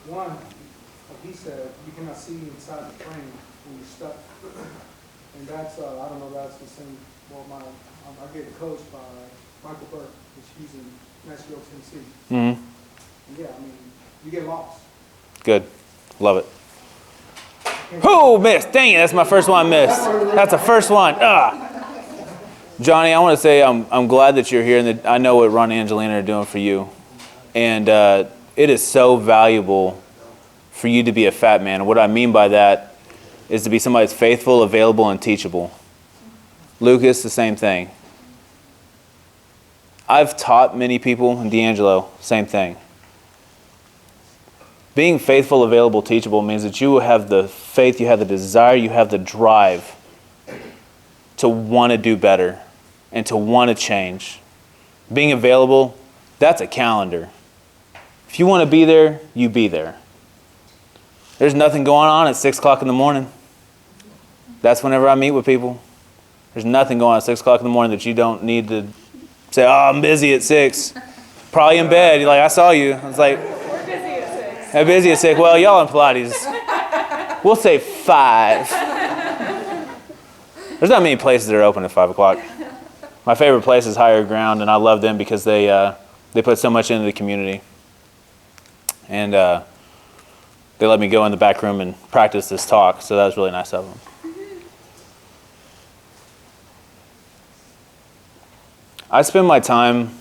S10: one, like he said, you cannot see inside the frame when you're stuck. And that's, I don't know, that's the same, well, I get coached by Michael Burke, which he's in Nashville, Tennessee.
S5: Mm-hmm.
S10: And yeah, you get lost.
S5: Good. Love it. Who missed? Dang it, that's my first one I missed. That's the first one. Johnny, I want to say I'm glad that you're here, and that I know what Ron and Angelina are doing for you. And it is so valuable for you to be a fat man. And what I mean by that is to be somebody that's faithful, available, and teachable. Lucas, the same thing. I've taught many people, and D'Angelo, same thing. Being faithful, available, teachable means that you have the faith, you have the desire, you have the drive to want to do better and to want to change. Being available, that's a calendar. If you want to be there, you be there. There's nothing going on at 6 o'clock in the morning. That's whenever I meet with people. There's nothing going on at 6 o'clock in the morning that you don't need to Say, oh, I'm busy at 6. Probably in bed. You're like, I saw you. I was like,
S7: We're busy at 6.
S5: I'm busy at 6. Well, y'all in Pilates. We'll say 5. There's not many places that are open at 5 o'clock. My favorite place is Higher Ground, and I love them because they put so much into the community. And they let me go in the back room and practice this talk, so that was really nice of them. I spend my time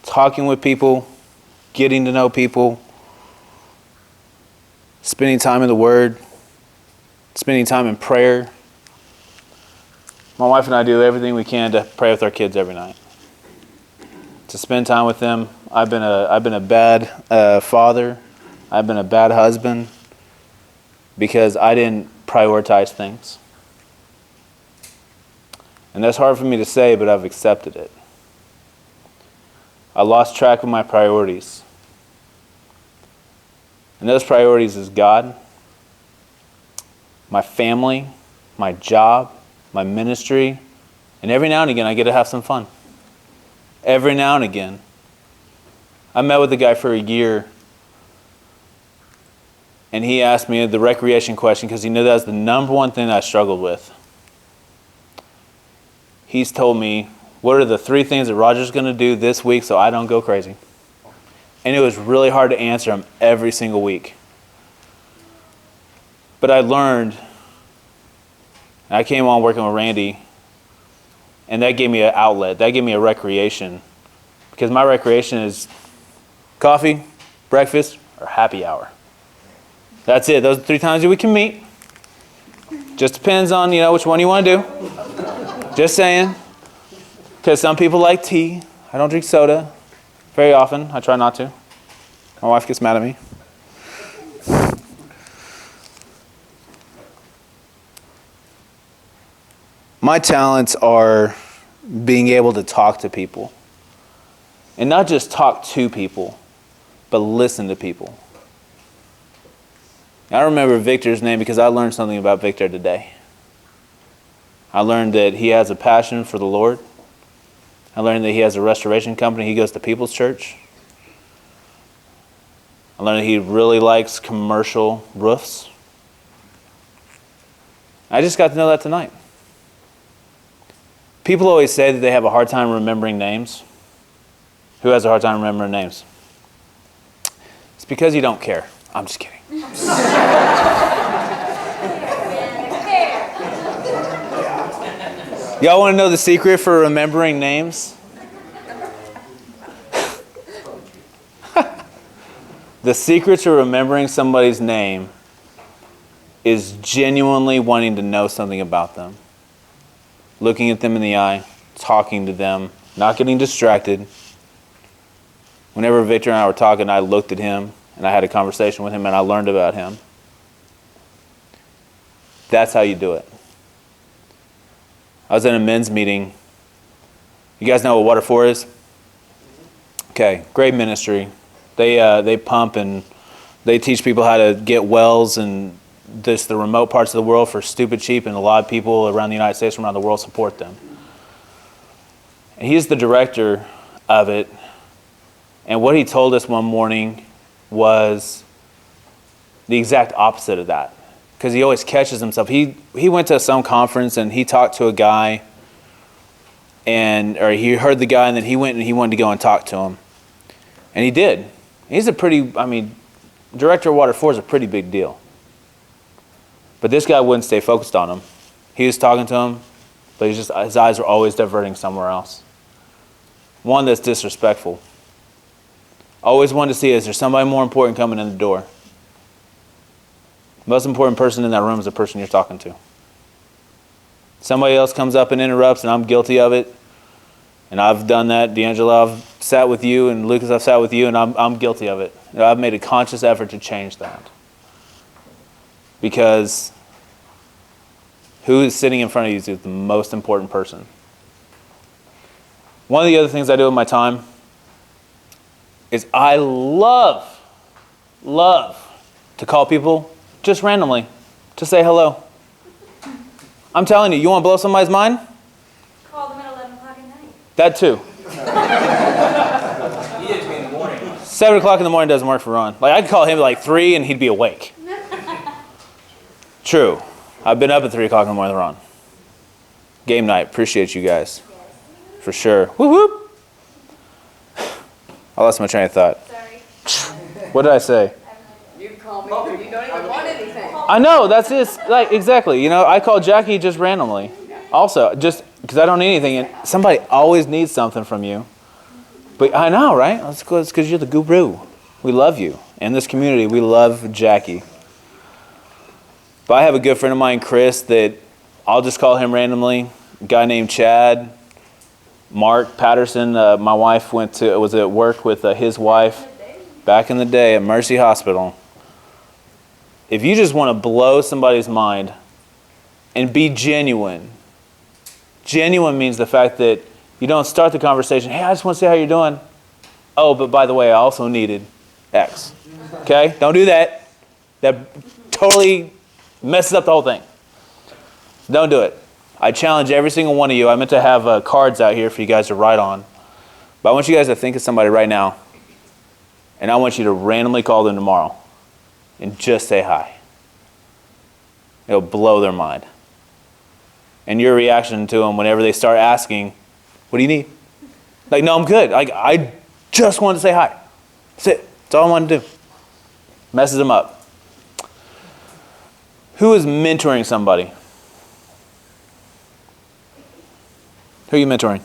S5: talking with people, getting to know people, spending time in the Word, spending time in prayer. My wife and I do everything we can to pray with our kids every night, to spend time with them. I've been a bad father. I've been a bad husband because I didn't prioritize things. And that's hard for me to say, but I've accepted it. I lost track of my priorities. And those priorities is God, my family, my job, my ministry, and every now and again I get to have some fun. Every now and again. I met with a guy for a year, and he asked me the recreation question because he knew that was the number one thing that I struggled with. He's told me, what are the 3 things that Roger's going to do this week so I don't go crazy? And it was really hard to answer him every single week. But I learned, I came on working with Randy, and that gave me an outlet. That gave me a recreation. Because my recreation is coffee, breakfast, or happy hour. That's it. Those are 3 times a week we can meet. Just depends on, which one you want to do. Just saying. Because some people like tea. I don't drink soda very often. I try not to. My wife gets mad at me. My talents are being able to talk to people. And not just talk to people, but listen to people. I remember Victor's name because I learned something about Victor today. I learned that he has a passion for the Lord. I learned that he has a restoration company. He goes to People's Church. I learned that he really likes commercial roofs. I just got to know that tonight. People always say that they have a hard time remembering names. Who has a hard time remembering names? It's because you don't care. I'm just kidding. Y'all want to know the secret for remembering names? The secret to remembering somebody's name is genuinely wanting to know something about them. Looking at them in the eye, talking to them, not getting distracted. Whenever Victor and I were talking, I looked at him and I had a conversation with him and I learned about him. That's how you do it. I was in a men's meeting. You guys know what Water 4 is? Okay, great ministry. They pump and they teach people how to get wells and the remote parts of the world for stupid cheap, and a lot of people around the United States, from around the world, support them. And he's the director of it. And what he told us one morning was the exact opposite of that. Because he always catches himself. He went to some conference and he talked to a guy, or he heard the guy, and then he went and he wanted to go and talk to him. And he did. He's Director of Water 4 is a pretty big deal. But this guy wouldn't stay focused on him. He was talking to him, but his eyes were always diverting somewhere else. One that's disrespectful. Always wanted to see, is there somebody more important coming in the door? Most important person in that room is the person you're talking to. Somebody else comes up and interrupts, and I'm guilty of it. And I've done that. D'Angelo, I've sat with you, and Lucas, I've sat with you, and I'm guilty of it. I've made a conscious effort to change that. Because who is sitting in front of you is the most important person. One of the other things I do with my time is I love to call people just randomly to say hello. I'm telling you, you want to blow somebody's mind?
S6: Call them at 11 o'clock at night.
S5: That too.
S2: You did it to me in the morning.
S5: 7 o'clock in the morning doesn't work for Ron. Like I could call him at like 3 and he'd be awake. True. I've been up at 3 o'clock in the morning with Ron. Game night. Appreciate you guys. For sure. Whoop whoop. I lost my train of thought.
S6: Sorry.
S5: What did I say?
S7: You call me, but you don't even want anything.
S5: I know, that's it. Like, exactly. You know, I call Jackie just randomly. Also, just because I don't need anything. And somebody always needs something from you. But I know, right? That's because you're the guru. We love you. In this community, we love Jackie. But I have a good friend of mine, Chris, that I'll just call him randomly. A guy named Chad. Mark Patterson, my wife was at work with his wife back in the day at Mercy Hospital. If you just want to blow somebody's mind and be genuine, genuine means the fact that you don't start the conversation, hey, I just want to see how you're doing. Oh, but by the way, I also needed X. Okay? Don't do that. That totally messes up the whole thing. Don't do it. I challenge every single one of you. I meant to have cards out here for you guys to write on. But I want you guys to think of somebody right now. And I want you to randomly call them tomorrow. And just say hi. It'll blow their mind. And your reaction to them whenever they start asking, what do you need? Like, no, I'm good. Like, I just wanted to say hi. That's it. That's all I wanted to do. Messes them up. Who is mentoring somebody? Who are you mentoring?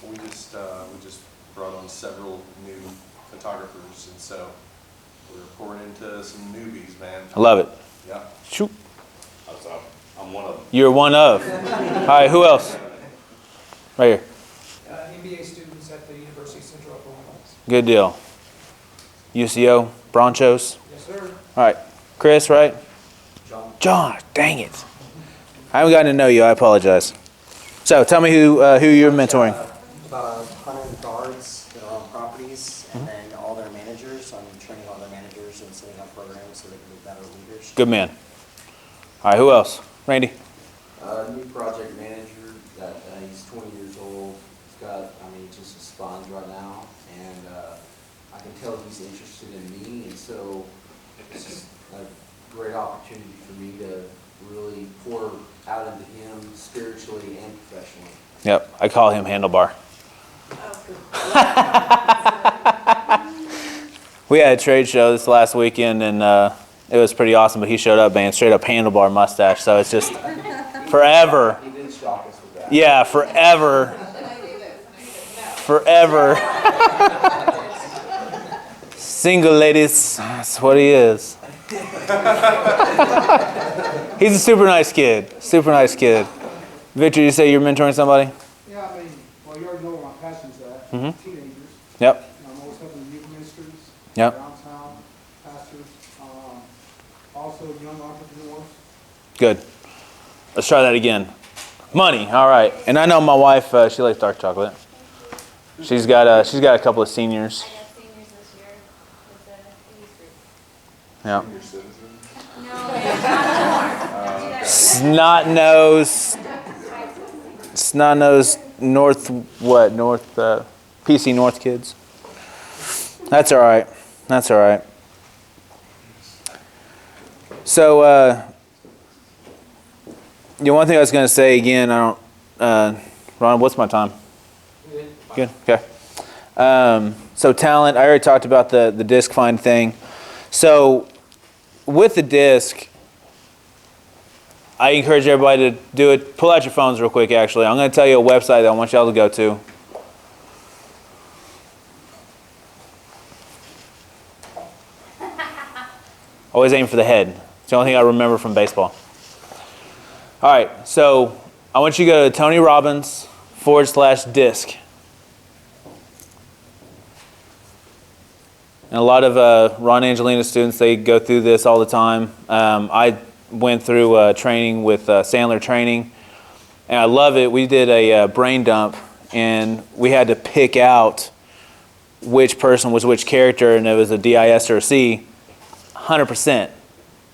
S9: We just brought on several new photographers, and so we're pouring into some newbies, man.
S5: I love it.
S9: Yeah.
S5: Shoot.
S9: I'm one of them.
S5: You're one of. All right, who else? Right here.
S12: MBA students at the University of Central Oklahoma.
S5: Good deal. UCO, Bronchos.
S12: Yes, sir.
S5: All right. Chris, right? John, dang it. I haven't gotten to know you. I apologize. So tell me who you're mentoring.
S13: About 100 guards that are on properties, and then all their managers. I'm training all their managers and setting up programs so they can be better leaders.
S5: Good man. All right, who else? Randy.
S24: New project manager that he's 20 years old. He's got, just a sponge right now, and I can tell he's interested in me, and so it's just a great opportunity for me to really pour out into him spiritually and professionally.
S5: Yep, I call him Handlebar. We had a trade show this last weekend, and it was pretty awesome, but he showed up, man, straight up handlebar mustache, so it's just forever.
S24: He didn't shock us with that.
S5: Yeah, forever. Forever. Single ladies, that's what he is. He's a super nice kid. Super nice kid. Victor, you say you're mentoring somebody?
S12: Yeah, well, you already know where my passion's at.
S5: Mm-hmm.
S12: Teenagers.
S5: Yep.
S12: I'm always helping youth ministers.
S5: Yep.
S12: Downtown, pastors. Also young entrepreneurs.
S5: Good. Let's try that again. Money. All right. And I know my wife. She likes dark chocolate. She's got a couple of seniors.
S6: I have seniors this year with the youth group.
S5: Yeah.
S6: No,
S5: Snot nose North PC North kids. That's all right. That's all right. So, one thing I was going to say again, I don't, Ron, what's my time? Good. Okay. So talent, I already talked about the disc find thing. So with the disc, I encourage everybody to do it. Pull out your phones real quick, actually. I'm going to tell you a website that I want y'all to go to. Always aim for the head. It's the only thing I remember from baseball. All right, so I want you to go to Tony Robbins /disc. And a lot of Ron Angelina students, they go through this all the time. I went through training with Sandler Training, and I love it. We did a brain dump, and we had to pick out which person was which character, and it was a DIS or a C, 100%.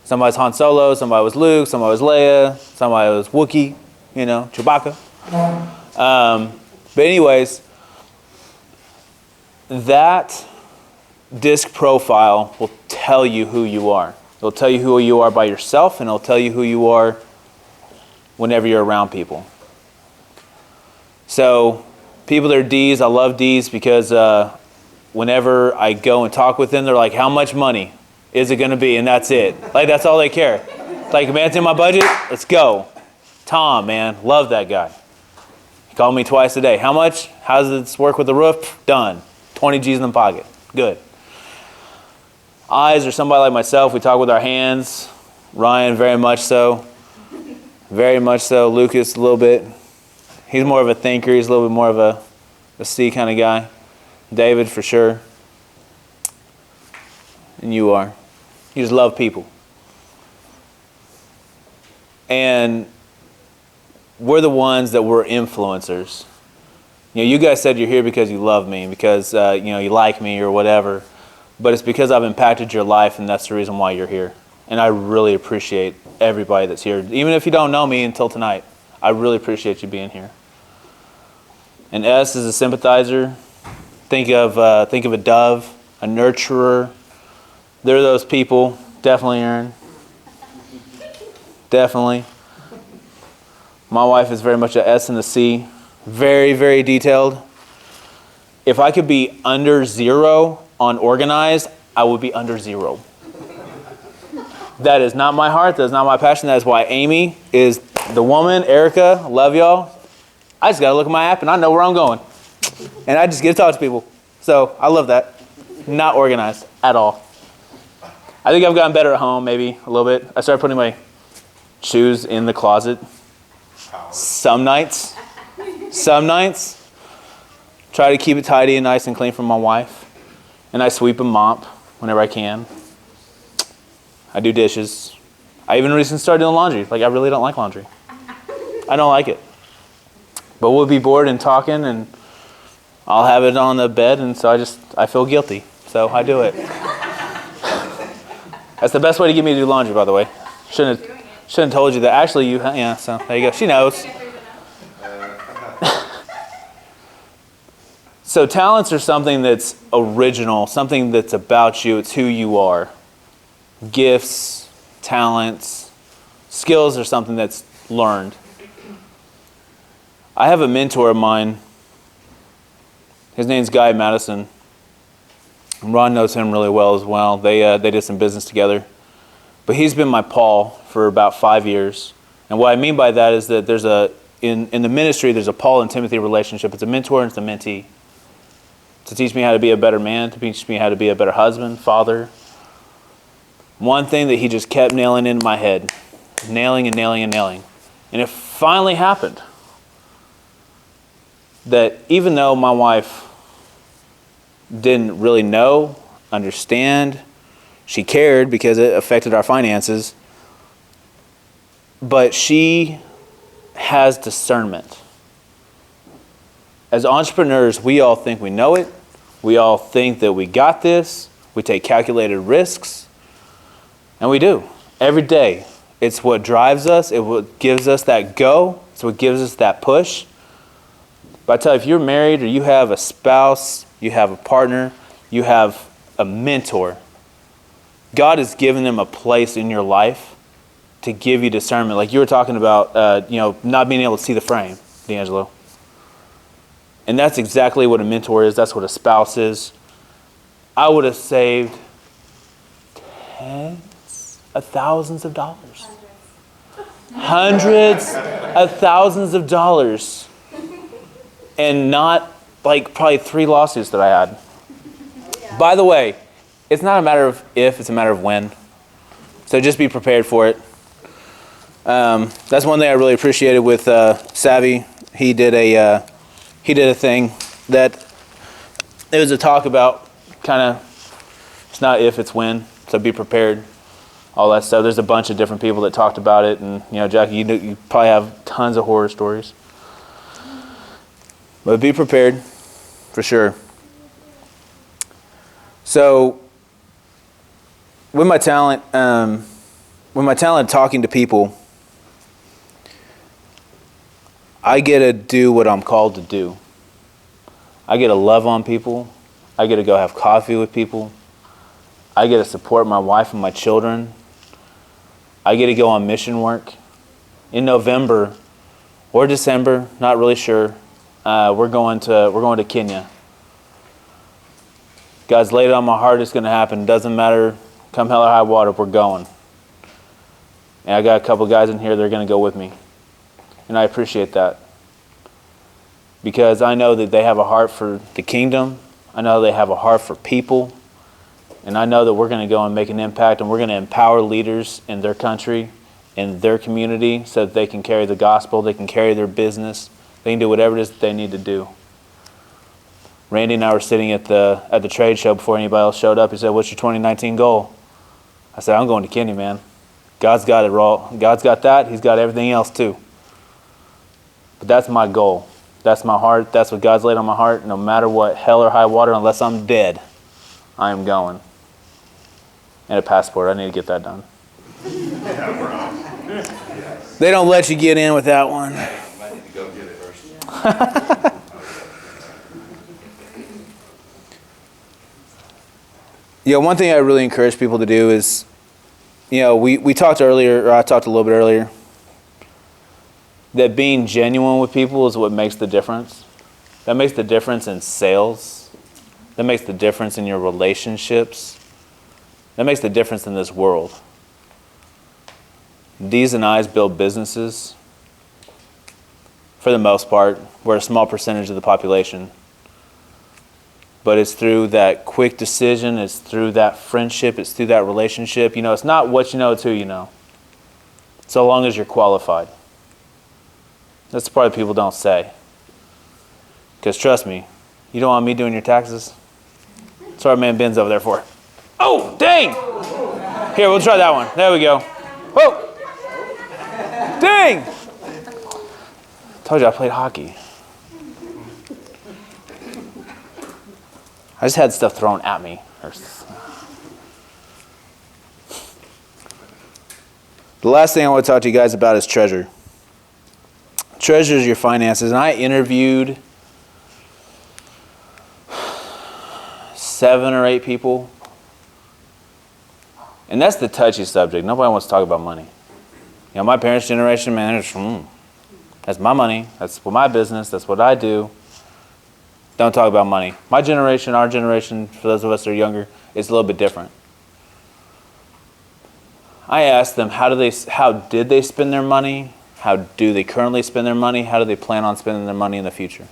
S5: Somebody was Han Solo, somebody was Luke, somebody was Leia, somebody was Wookiee, Chewbacca. But anyways, that disc profile will tell you who you are. It'll tell you who you are by yourself, and it'll tell you who you are whenever you're around people. So people that are Ds, I love Ds because whenever I go and talk with them, they're like, how much money is it going to be? And that's it. Like, that's all they care. Like, man, it's in my budget. Let's go. Tom, man, love that guy. He called me twice a day. How much? How does this work with the roof? Done. 20 G's in the pocket. Good. Eyes are somebody like myself. We talk with our hands. Ryan, very much so. Very much so. Lucas, a little bit. He's more of a thinker. He's a little bit more of a C kind of guy. David, for sure. And you are. You just love people. And we're the ones that were influencers. You know, you guys said you're here because you love me, because you like me or whatever. But it's because I've impacted your life, and that's the reason why you're here. And I really appreciate everybody that's here. Even if you don't know me until tonight, I really appreciate you being here. And S is a sympathizer. Think of a dove, a nurturer. They're those people. Definitely, Aaron. Definitely. My wife is very much a S and a C. Very, very detailed. If I could be under 0 on organized, I would be under 0. That is not my heart. That is not my passion. That is why Amy is the woman. Erica, love y'all. I just got to look at my app and I know where I'm going. And I just get to talk to people. So I love that. Not organized at all. I think I've gotten better at home, maybe a little bit. I started putting my shoes in the closet. Some nights. Try to keep it tidy and nice and clean for my wife. And I sweep and mop whenever I can. I do dishes. I even recently started doing laundry. Like, I really don't like laundry. I don't like it. But we'll be bored and talking, and I'll have it on the bed, and so I feel guilty. So I do it. That's the best way to get me to do laundry, by the way. Shouldn't have told you that. Actually, yeah, so there you go. She knows. So talents are something that's original, something that's about you. It's who you are. Gifts, talents, skills are something that's learned. I have a mentor of mine. His name's Guy Madison. Ron knows him really well as well. They did some business together. But he's been my Paul for about 5 years. And what I mean by that is that there's in the ministry, there's a Paul and Timothy relationship. It's a mentor and it's a mentee. To teach me how to be a better man, to teach me how to be a better husband, father. One thing that he just kept nailing into my head. Nailing and nailing and nailing. And it finally happened. That even though my wife didn't really know, understand, she cared because it affected our finances, but she has discernment. As entrepreneurs, we all think we know it. We all think that we got this. We take calculated risks. And we do. Every day. It's what drives us. It's what gives us that go. It's what gives us that push. But I tell you, if you're married or you have a spouse, you have a partner, you have a mentor, God has given them a place in your life to give you discernment. Like you were talking about, not being able to see the frame, D'Angelo. And that's exactly what a mentor is. That's what a spouse is. I would have saved tens of thousands of dollars. Hundreds of thousands of dollars. And not like probably 3 lawsuits that I had. By the way, it's not a matter of if, it's a matter of when. So just be prepared for it. That's one thing I really appreciated with Savvy. He did a thing that it was a talk about kind of, it's not if, it's when. So be prepared. All that stuff. There's a bunch of different people that talked about it, and Jackie, you probably have tons of horror stories. But be prepared, for sure. So, with my talent talking to people, I get to do what I'm called to do. I get to love on people. I get to go have coffee with people. I get to support my wife and my children. I get to go on mission work. In November or December, not really sure, we're going to Kenya. God's laid it on my heart, it's going to happen. Doesn't matter, come hell or high water, we're going. And I got a couple guys in here that are going to go with me. And I appreciate that. Because I know that they have a heart for the kingdom. I know they have a heart for people. And I know that we're going to go and make an impact, and we're going to empower leaders in their country, in their community, so that they can carry the gospel, they can carry their business, they can do whatever it is that they need to do. Randy and I were sitting at the trade show before anybody else showed up. He said, "What's your 2019 goal?" I said, "I'm going to Kenya, man. God's got it all. God's got that. He's got everything else too. But that's my goal. That's my heart. That's what God's laid on my heart. No matter what, hell or high water, unless I'm dead, I am going." And a passport. I need to get that done. They don't let you get in with that one.
S8: Might need to go get it first.
S5: Yeah, one thing I really encourage people to do is, we talked earlier, or I talked a little bit earlier, that being genuine with people is what makes the difference. That makes the difference in sales. That makes the difference in your relationships. That makes the difference in this world. D's and I's build businesses. For the most part, we're a small percentage of the population. But it's through that quick decision, it's through that friendship, it's through that relationship. It's not what you know, it's who you know. So long as you're qualified. That's the part that people don't say. Because trust me, you don't want me doing your taxes? That's what our man Ben's over there for. Oh, dang! Here, we'll try that one. There we go. Whoa! Dang! Told you I played hockey. I just had stuff thrown at me. The last thing I want to talk to you guys about is treasure. Treasure is your finances. And I interviewed 7 or 8 people. And that's the touchy subject. Nobody wants to talk about money. My parents' generation, man, that's my money. That's my business. That's what I do. Don't talk about money. My generation, our generation, for those of us that are younger, is a little bit different. I asked them, how did they spend their money? How do they currently spend their money? How do they plan on spending their money in the future?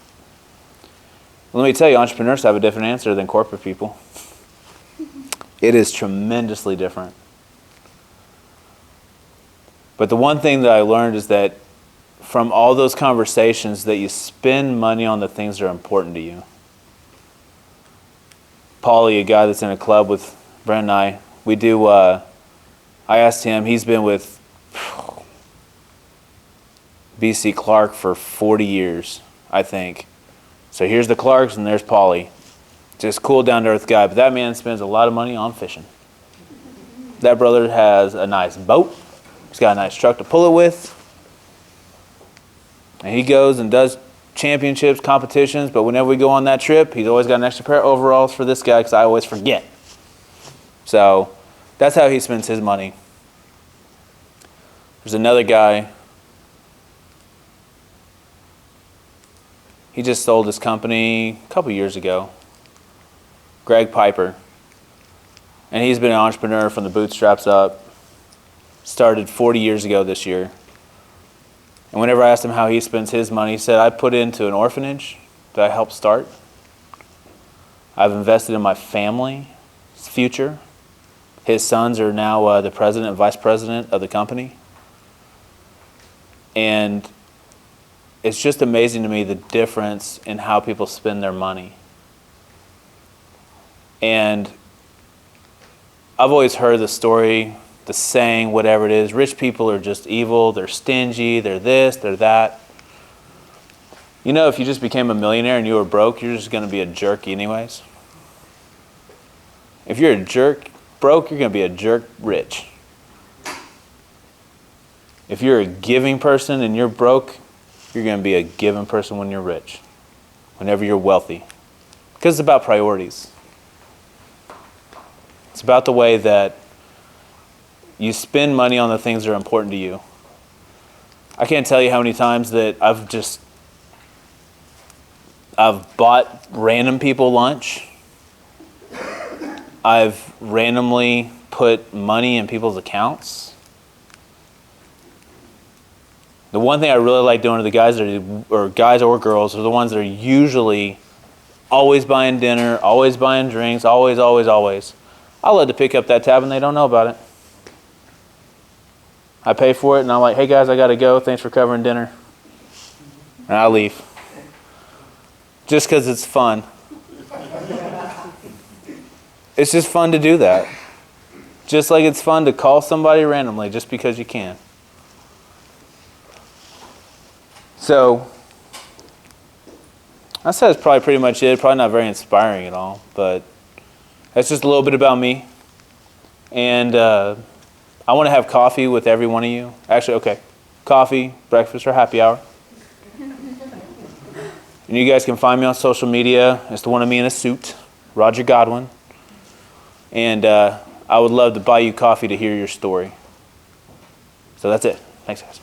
S5: Let me tell you, entrepreneurs have a different answer than corporate people. It is tremendously different. But the one thing that I learned is that from all those conversations, that you spend money on the things that are important to you. Paulie, a guy that's in a club with Brent and I, I asked him, he's been with BC Clark for 40 years, I think. So here's the Clarks and there's Paulie. Just cool, down-to-earth guy. But that man spends a lot of money on fishing. That brother has a nice boat. He's got a nice truck to pull it with. And he goes and does championships, competitions. But whenever we go on that trip, he's always got an extra pair of overalls for this guy because I always forget. So that's how he spends his money. There's another guy. He just sold his company a couple years ago. Greg Piper. And he's been an entrepreneur from the bootstraps up. Started 40 years ago this year. And whenever I asked him how he spends his money, he said, I put into an orphanage that I helped start. I've invested in my family's future. His sons are now the president and vice president of the company. And it's just amazing to me the difference in how people spend their money. And I've always heard the story, the saying, whatever it is, rich people are just evil, they're stingy, they're this, they're that. If you just became a millionaire and you were broke, you're just going to be a jerk anyways. If you're a jerk broke, you're going to be a jerk rich. If you're a giving person and you're broke, you're going to be a giving person when you're rich, whenever you're wealthy. Because it's about priorities. It's about the way that you spend money on the things that are important to you. I can't tell you how many times that I've bought random people lunch. I've randomly put money in people's accounts. The one thing I really like doing to the guys or guys or girls are the ones that are usually always buying dinner, always buying drinks, always. I love to pick up that tab and they don't know about it. I pay for it and I'm like, hey guys, I gotta go. Thanks for covering dinner. And I leave. Just because it's fun. It's just fun to do that. Just like it's fun to call somebody randomly just because you can. So, I said that's probably pretty much it. Probably not very inspiring at all, but that's just a little bit about me. And I want to have coffee with every one of you. Actually, okay, coffee, breakfast, or happy hour. And you guys can find me on social media. It's the one of me in a suit, Roger Godwin. And I would love to buy you coffee to hear your story. So that's it. Thanks, guys.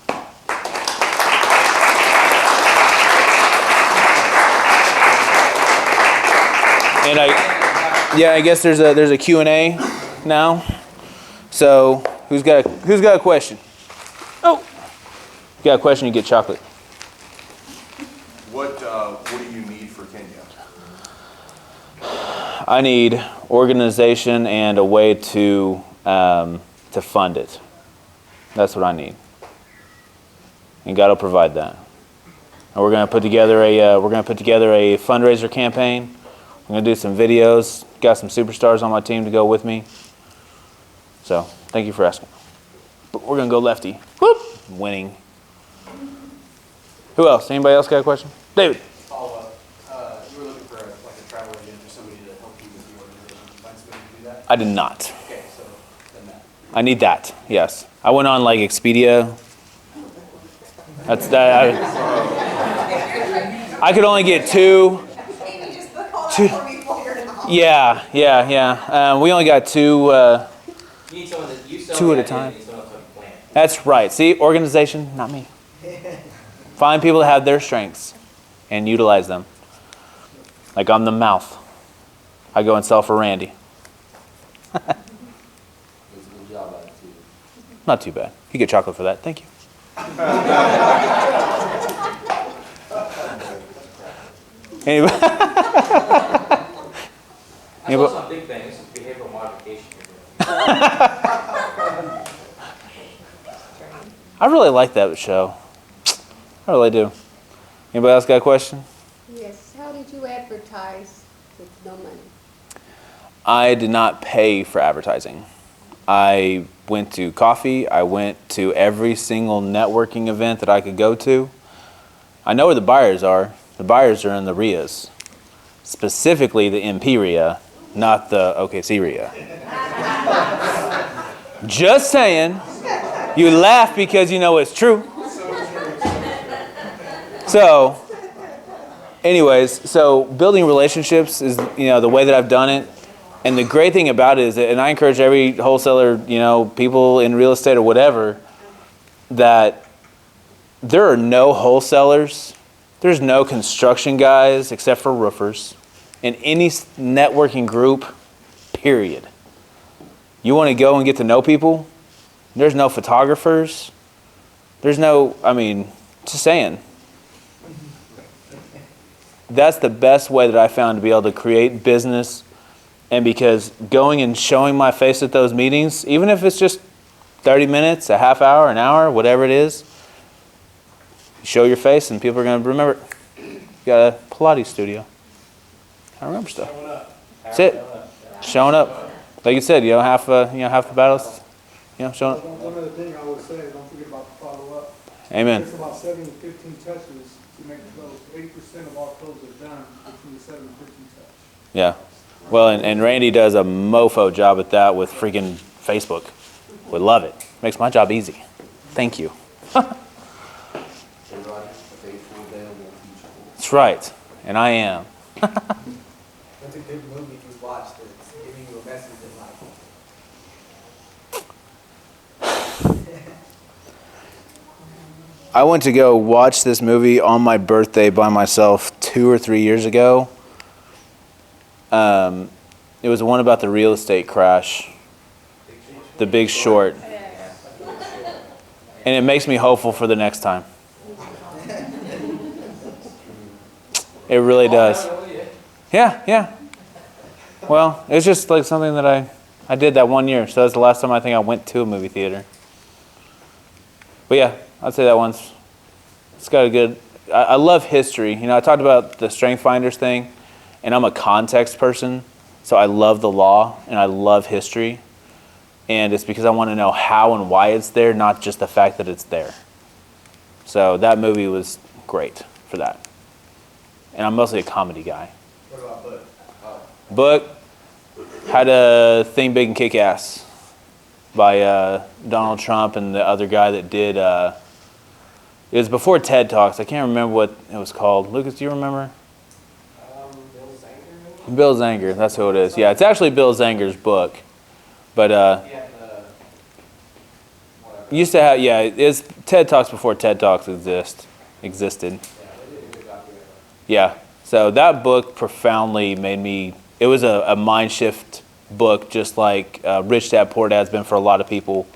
S5: And I guess there's a Q&A now. So who's got a question? Oh, you got a question? You get chocolate.
S9: What do you need for Kenya?
S5: I need organization and a way to fund it. That's what I need, and God will provide that. And we're going to put together a fundraiser campaign. I'm going to do some videos. Got some superstars on my team to go with me. So thank you for asking. But we're going to go lefty. Whoop! Winning. Who else? Anybody else got a question? David.
S11: Follow up. You were looking for like a travel agent or somebody to help you with the organization. Did you find somebody to do that?
S5: I did not.
S11: Okay, so then that.
S5: I need that. Yes. I went on like Expedia. That's that. I could only get two. Yeah. We only got two at a time. That's right. See, organization, not me. Find people that have their strengths and utilize them. Like I'm the mouth. I go and sell for Randy. Not too bad. You get chocolate for that. Thank you. Anybody?
S1: That's also a big thing. This is behavioral modification.
S5: I really like that show. I really do. Anybody else got a question?
S17: Yes. How did you advertise with no money?
S5: I did not pay for advertising. I went to coffee. I went to every single networking event that I could go to. I know where the buyers are. The buyers are in the RIAs. Specifically the MP RIA, not the OKC RIA. Just saying. You laugh because you know it's true. So, anyways, so building relationships is, the way that I've done it. And the great thing about it is that, and I encourage every wholesaler, people in real estate or whatever, that there are no wholesalers, there's no construction guys except for roofers in any networking group, period. You want to go and get to know people? There's no photographers. There's no, just saying. That's the best way that I found to be able to create business. And because going and showing my face at those meetings, even if it's just 30 minutes, a half hour, an hour, whatever it is, you show your face and people are going to remember it. You got a Pilates studio. I remember stuff. That's it. Showing up. Like you said, half the battles, showing up.
S12: One other thing I would say, don't forget about the follow-up.
S5: Amen.
S12: It's about 7 to 15 touches to make close. 80% of all closes are done between 7 and 15 touches.
S5: Yeah. Well, and Randy does a mofo job at that with freaking Facebook. We love it. Makes my job easy. Thank you. That's right. And I am.
S11: What's a good movie you've watched that's giving you a message in life?
S5: I went to go watch this movie on my birthday by myself 2 or 3 years ago. It was one about the real estate crash, The Big Short. And it makes me hopeful for the next time. It really does. Yeah. Well, it's just like something that I did that one year. So that's the last time I think I went to a movie theater. But yeah, I'd say that one's, it's got a good, I love history. You know, I talked about the Strength Finders thing, and I'm a context person. So I love the law and I love history. And it's because I want to know how and why it's there, not just the fact that it's there. So that movie was great for that. And I'm mostly a comedy guy.
S11: What about book?
S5: Book, How to Think Big and Kick Ass by Donald Trump and the other guy that did, it was before TED Talks. I can't remember what it was called. Lucas, do you remember? Bill Zanger, that's who it is. Yeah, it's actually Bill Zanger's book. But used to have, yeah, it's TED Talks before TED Talks existed. Yeah, so that book profoundly made me, it was a mind shift book, just like Rich Dad Poor Dad's been for a lot of people.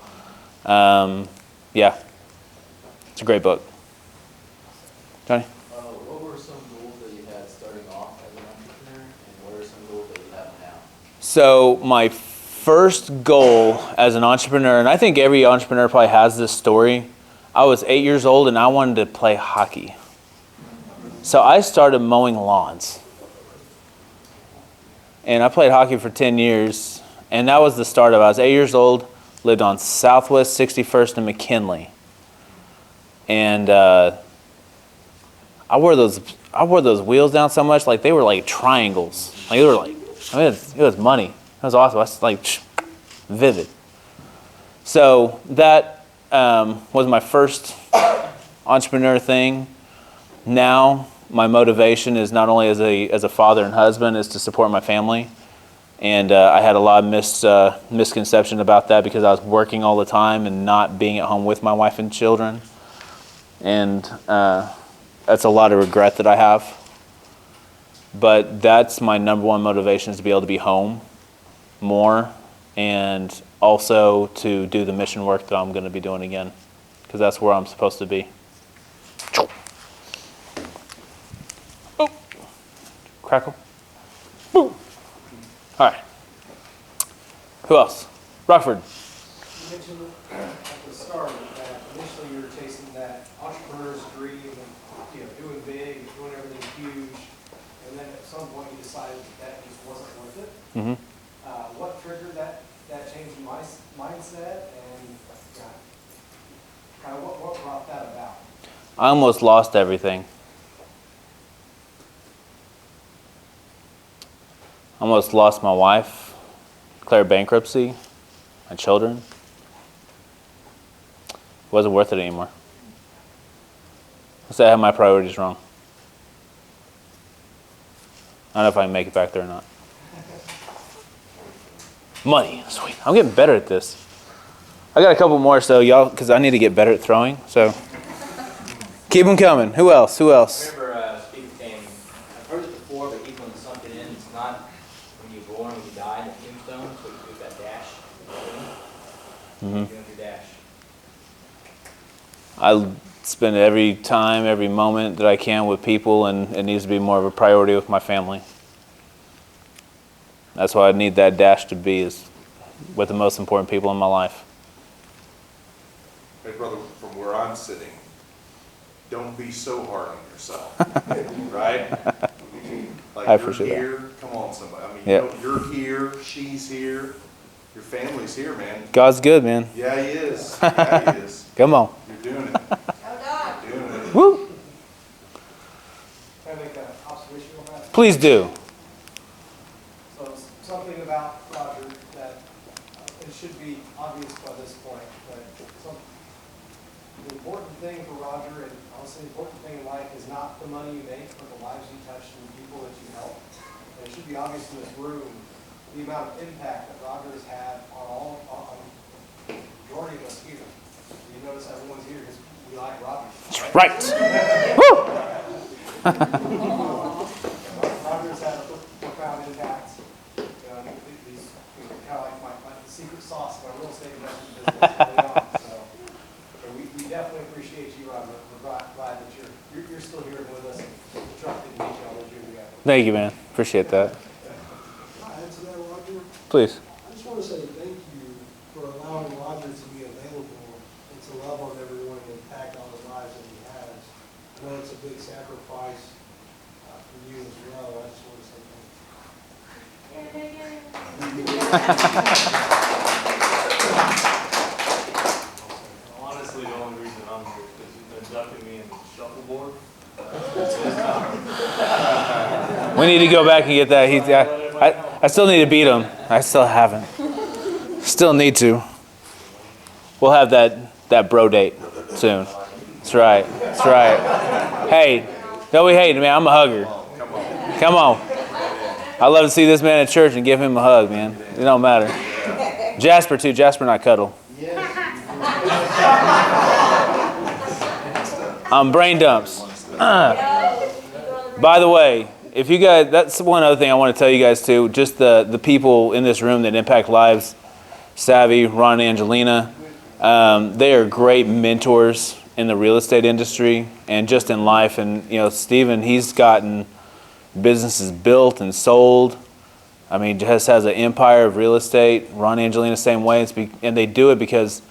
S5: Yeah, it's a great book. Johnny?
S24: What were some goals that you had starting off as an entrepreneur, and what are some goals that you have now?
S5: So my first goal as an entrepreneur, and I think every entrepreneur probably has this story, I was 8 years old and I wanted to play hockey. So I started mowing lawns. And I played hockey for 10 years, and that was the start of it. I was 8 years old, lived on Southwest 61st and McKinley. And I wore those wheels down so much, like they were like triangles. Like they were like, I mean, it was money. It was awesome. I was like vivid. So that was my first entrepreneur thing. Now my motivation is not only as a father and husband, is to support my family. And I had a lot of misconception about that because I was working all the time and not being at home with my wife and children. And that's a lot of regret that I have. But that's my number one motivation, is to be able to be home more, and also to do the mission work that I'm going to be doing again, because that's where I'm supposed to be. Oh. Crackle. Boom. All right. Who else? Rockford.
S11: You mentioned at the start that initially you were chasing that entrepreneur's dream and doing big and doing everything huge, and then at some point you decided that just wasn't worth it.
S5: Mm-hmm.
S11: What triggered that change in mindset, and kind of what brought that about?
S5: I almost lost everything. I almost lost my wife, declared bankruptcy, my children. It wasn't worth it anymore. I said I had my priorities wrong. I don't know if I can make it back there or not. Money, sweet. I'm getting better at this. I got a couple more, so y'all, because I need to get better at throwing. So keep them coming. Who else?
S2: Remember, speaker came. I've heard it before, but even when sunk it in, it's not when you're born, when you die in the tombstone. So you do that dash.
S5: Mm-hmm.
S2: You're doing your dash.
S5: I spend every time, every moment that I can with people, and it needs to be more of a priority with my family. That's why I need that dash to be, is with the most important people in my life.
S3: Hey, brother, from where I'm sitting, don't be so hard on yourself, right? Like,
S5: I appreciate
S3: you're
S5: that.
S3: here, come on, somebody. I mean,
S5: Yep.
S3: you're here, she's here, your family's here, man.
S5: God's good, man.
S3: Yeah, he is. Yeah, he is.
S5: Come on.
S3: You're doing it. You're doing it.
S5: Woo!
S11: Can I make an observation on that?
S5: Please do.
S11: So something about Roger that it should be obvious by this point, but the important thing for Roger, and I'll say the important thing in life, is not the money you make, but the lives you touch and the people that you help. And it should be obvious in this room, the amount of impact that Roger has had on the majority of us here. You notice everyone's here because we like Roger.
S5: That's right. Woo!
S11: Roger's had a profound impact. He's kind of like my secret sauce of my real estate investment business early on. So we definitely appreciate you, Roger. We're glad that you're still here with us and trusting each other as you're together.
S5: Thank you, man. Appreciate that.
S14: Can I answer that, Roger?
S5: Please.
S14: I just want to say thank you for allowing Roger to be available and to love on everyone and impact all the lives that he has. I know it's a big sacrifice for you as well. I just want to say
S10: Honestly, the only reason I'm here is because you've been ducking me in the shuffleboard.
S5: We need to go back and get that. I still need to beat him. I still haven't. Still need to. We'll have that bro date soon. That's right. That's right. Hey, don't be hating, man. I'm a hugger. Come on. I love to see this man at church and give him a hug, man. It don't matter. Jasper too. Jasper not cuddle. Brain dumps. By the way, if you guys, that's one other thing I want to tell you guys too. Just the people in this room that impact lives. Savvy, Ron, and Angelina. They are great mentors in the real estate industry and just in life. And Stephen, he's gotten businesses built and sold. I mean, just has an empire of real estate. Ron, Angelina, same way. And they do it because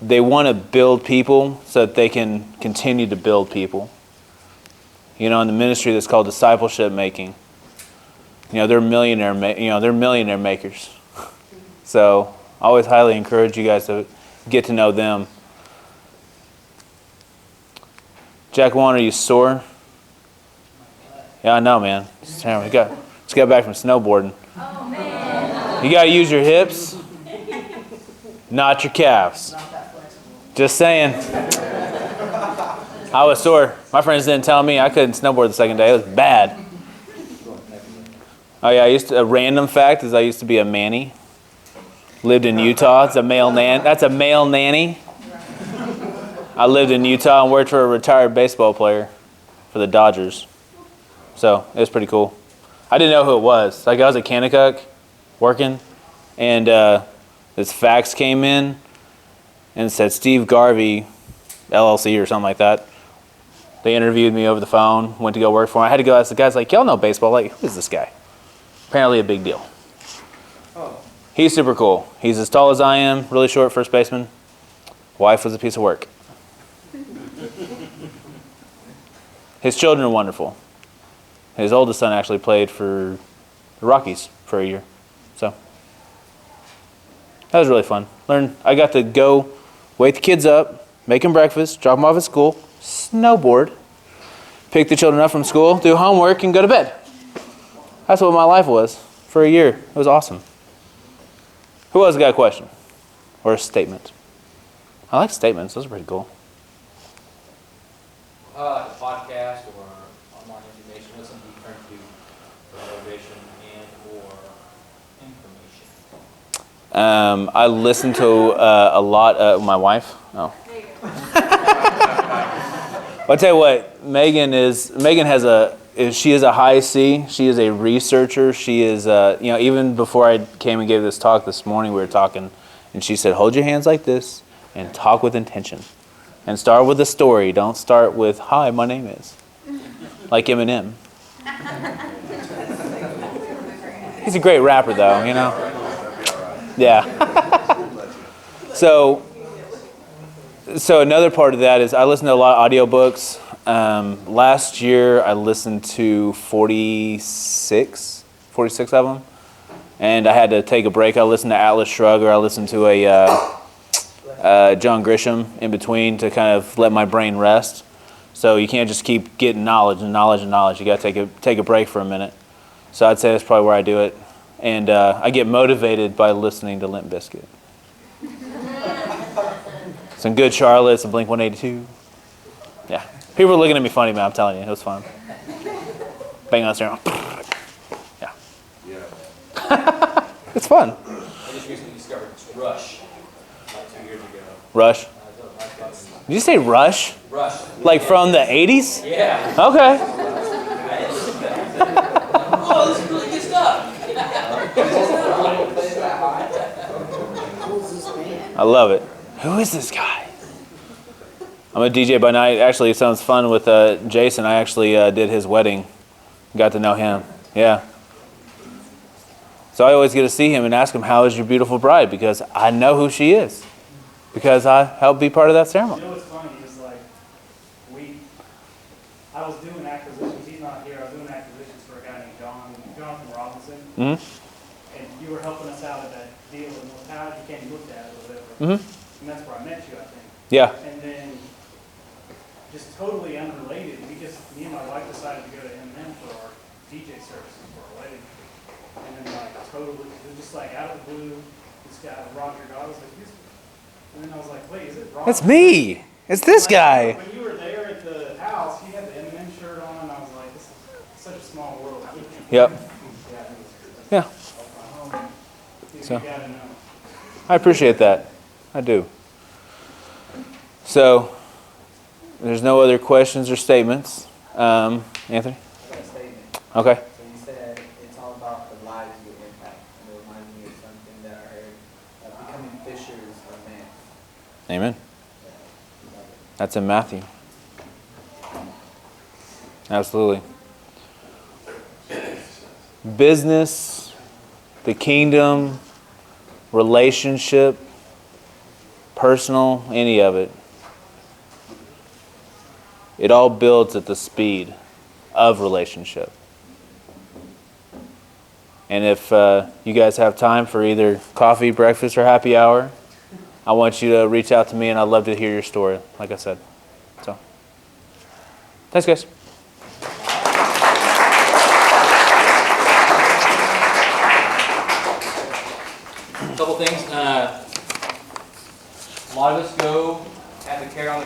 S5: they want to build people so that they can continue to build people. In the ministry that's called discipleship making. They're millionaire makers. So I always highly encourage you guys to get to know them. Jack Wan, are you sore? Yeah, I know, man. Just got back from snowboarding.
S6: Oh, man.
S5: You got to use your hips, not your calves. Just saying. I was sore. My friends didn't tell me I couldn't snowboard the second day. It was bad. Oh yeah, a random fact is I used to be a manny. Lived in Utah. It's a male nan. That's a male nanny. I lived in Utah and worked for a retired baseball player for the Dodgers. So it was pretty cool. I didn't know who it was. I was at Kanakuk working, and this fax came in and it said Steve Garvey, LLC or something like that. They interviewed me over the phone, went to go work for him. I had to go ask the guys, like, y'all know baseball. Like, who is this guy? Apparently a big deal.
S10: Oh.
S5: He's super cool. He's as tall as I am, really short first baseman. Wife was a piece of work. His children are wonderful. His oldest son actually played for the Rockies for a year. So that was really fun. I got to go wake the kids up, make them breakfast, drop them off at school, snowboard, pick the children up from school, do homework, and go to bed. That's what my life was for a year. It was awesome. Who else got a question? Or a statement? I like statements. Those are pretty cool.
S1: Like a podcast or online information. What's something you turn to for motivation and or information?
S5: I listen to a lot of my wife. Oh. I'll tell you what, she is a high C. She is a researcher. She is, even before I came and gave this talk this morning, we were talking, and she said, hold your hands like this and talk with intention. And start with a story. Don't start with, hi, my name is. Like Eminem. He's a great rapper, though, Yeah. So another part of that is I listen to a lot of audiobooks. Last year I listened to 46 of them, and I had to take a break. I listened to Atlas Shrugged, or I listened to a John Grisham in between to kind of let my brain rest. So you can't just keep getting knowledge and knowledge and knowledge. You got to take a break for a minute. So I'd say that's probably where I do it. And I get motivated by listening to Limp Bizkit. Some Good Charlotte, some Blink-182. Yeah. People are looking at me funny, man. I'm telling you, it was fun. Bang on the stereo. Yeah. It's fun.
S1: I just recently discovered Rush about 2 years ago.
S5: Rush. Did you say Rush?
S1: Rush.
S5: Like from the 80s?
S1: Yeah.
S5: Okay.
S1: Oh, this is really good stuff.
S5: I love it. Who is this guy? I'm a DJ by night. Actually, it sounds fun with Jason. I actually did his wedding. Got to know him. Yeah. So I always get to see him and ask him, how is your beautiful bride? Because I know who she is. Because I helped be part of that ceremony.
S16: You know what's funny is like, I was doing acquisitions, he's not here, I was doing acquisitions for a guy named Jonathan Robinson.
S5: Mm-hmm.
S16: And you were helping us out at that deal in North Town, you came and looked at it or whatever.
S5: Mm-hmm.
S16: And that's where I met you, I think.
S5: Yeah.
S16: And then, just totally unrelated, me and my wife decided to go to M&M for our DJ services for our wedding. And then like totally, it was just like out of the blue, this guy, Roger God, was like, and then I was like, wait, is it Roger?
S5: That's me. It's this guy.
S16: When you were there at the house, he had the M&M shirt on, and I was like, this is such a small world.
S5: Yep. Yeah. So, I appreciate that. I do. So, there's no other questions or statements. Anthony?
S18: I got a statement.
S5: Okay.
S18: So you said it's all about the lives you impact. And it reminded me of something that I heard, becoming fishers of men.
S5: Amen. That's in Matthew. Absolutely. Business, the kingdom, relationship, personal, any of it. It all builds at the speed of relationship. And if you guys have time for either coffee, breakfast, or happy hour, I want you to reach out to me, and I'd love to hear your story, like I said. So, thanks, guys.
S1: A couple things. A lot of us go have to carry the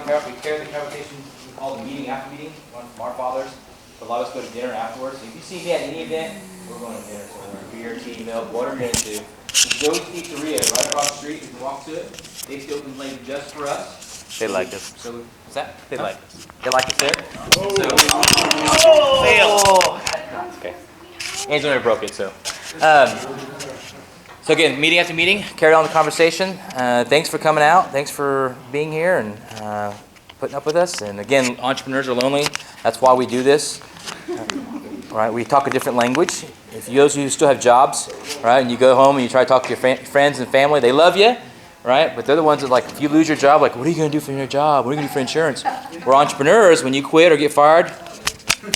S1: conversation we call the meeting after meeting, one from our fathers. But a lot of us go to dinner afterwards. So if you see me at any event, we're going to dinner somewhere. Beer, tea, milk, whatever you're into. Joey's Pizzeria right across the street. You can walk to it. They still can play just for us.
S5: They like us.
S1: So what's that?
S5: They like us.
S1: They like us there. So, okay. Hands only broke it. So. So again, meeting after meeting, carry on the conversation. Thanks for coming out. Thanks for being here and putting up with us. And again, entrepreneurs are lonely. That's why we do this. Right? We talk a different language. If those who still have jobs, right, and you go home and you try to talk to your friends and family, they love you, right? But they're the ones that, like, if you lose your job, like, what are you going to do for your job? What are you going to do for insurance? We're entrepreneurs. When you quit or get fired,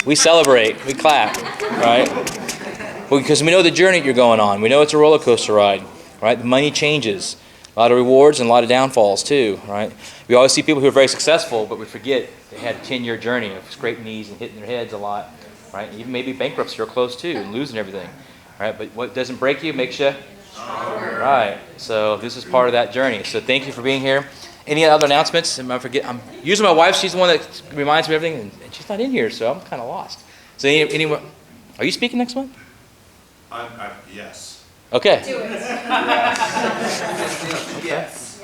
S1: we celebrate. We clap, right? Well, because we know the journey you're going on. We know it's a roller coaster ride, right? The money changes. A lot of rewards and a lot of downfalls too, right? We always see people who are very successful, but we forget they had a 10-year journey of scraping knees and hitting their heads a lot, right? Even maybe bankruptcy or close to and losing everything, right? But what doesn't break you makes you stronger. Right. So this is part of that journey. So thank you for being here. Any other announcements? I'm using my wife. She's the one that reminds me of everything, and she's not in here, so I'm kind of lost. So anyone, are you speaking next month?
S3: Yes.
S1: Okay.
S6: Do it.
S3: Yes.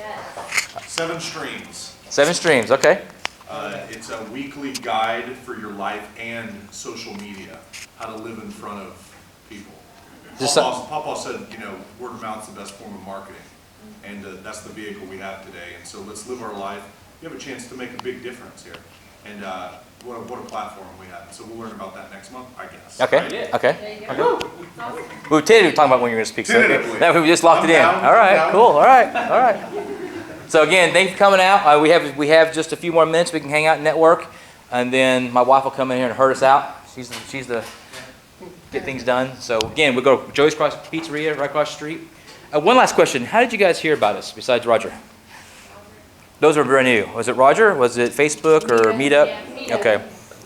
S3: 7 streams.
S1: 7 streams, okay.
S3: It's a weekly guide for your life and social media, how to live in front of people. Papa said, word of mouth is the best form of marketing, and that's the vehicle we have today. And so let's live our life. We have a chance to make a big difference here, and what a platform we have. So we'll learn about that next month, I guess.
S1: Okay.
S3: Right?
S1: Okay. We were tentatively talking about when you were going to speak. So now we just locked it in.
S3: down.
S1: All right.
S3: Down.
S1: Cool. All right. So again, thanks for coming out. We have just a few more minutes. We can hang out and network, and then my wife will come in here and herd us out. She's the get things done. So again, we'll go to Joey's Pizzeria right across the street. One last question: how did you guys hear about us besides Roger? Those are brand new. Was it Roger? Was it Facebook or Meetup?
S6: Yeah, Meetup.
S1: Okay.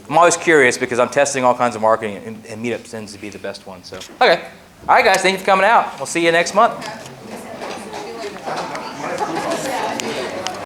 S1: I'm always curious because I'm testing all kinds of marketing, and Meetup tends to be the best one. So okay. All right, guys. Thank you for coming out. We'll see you next month.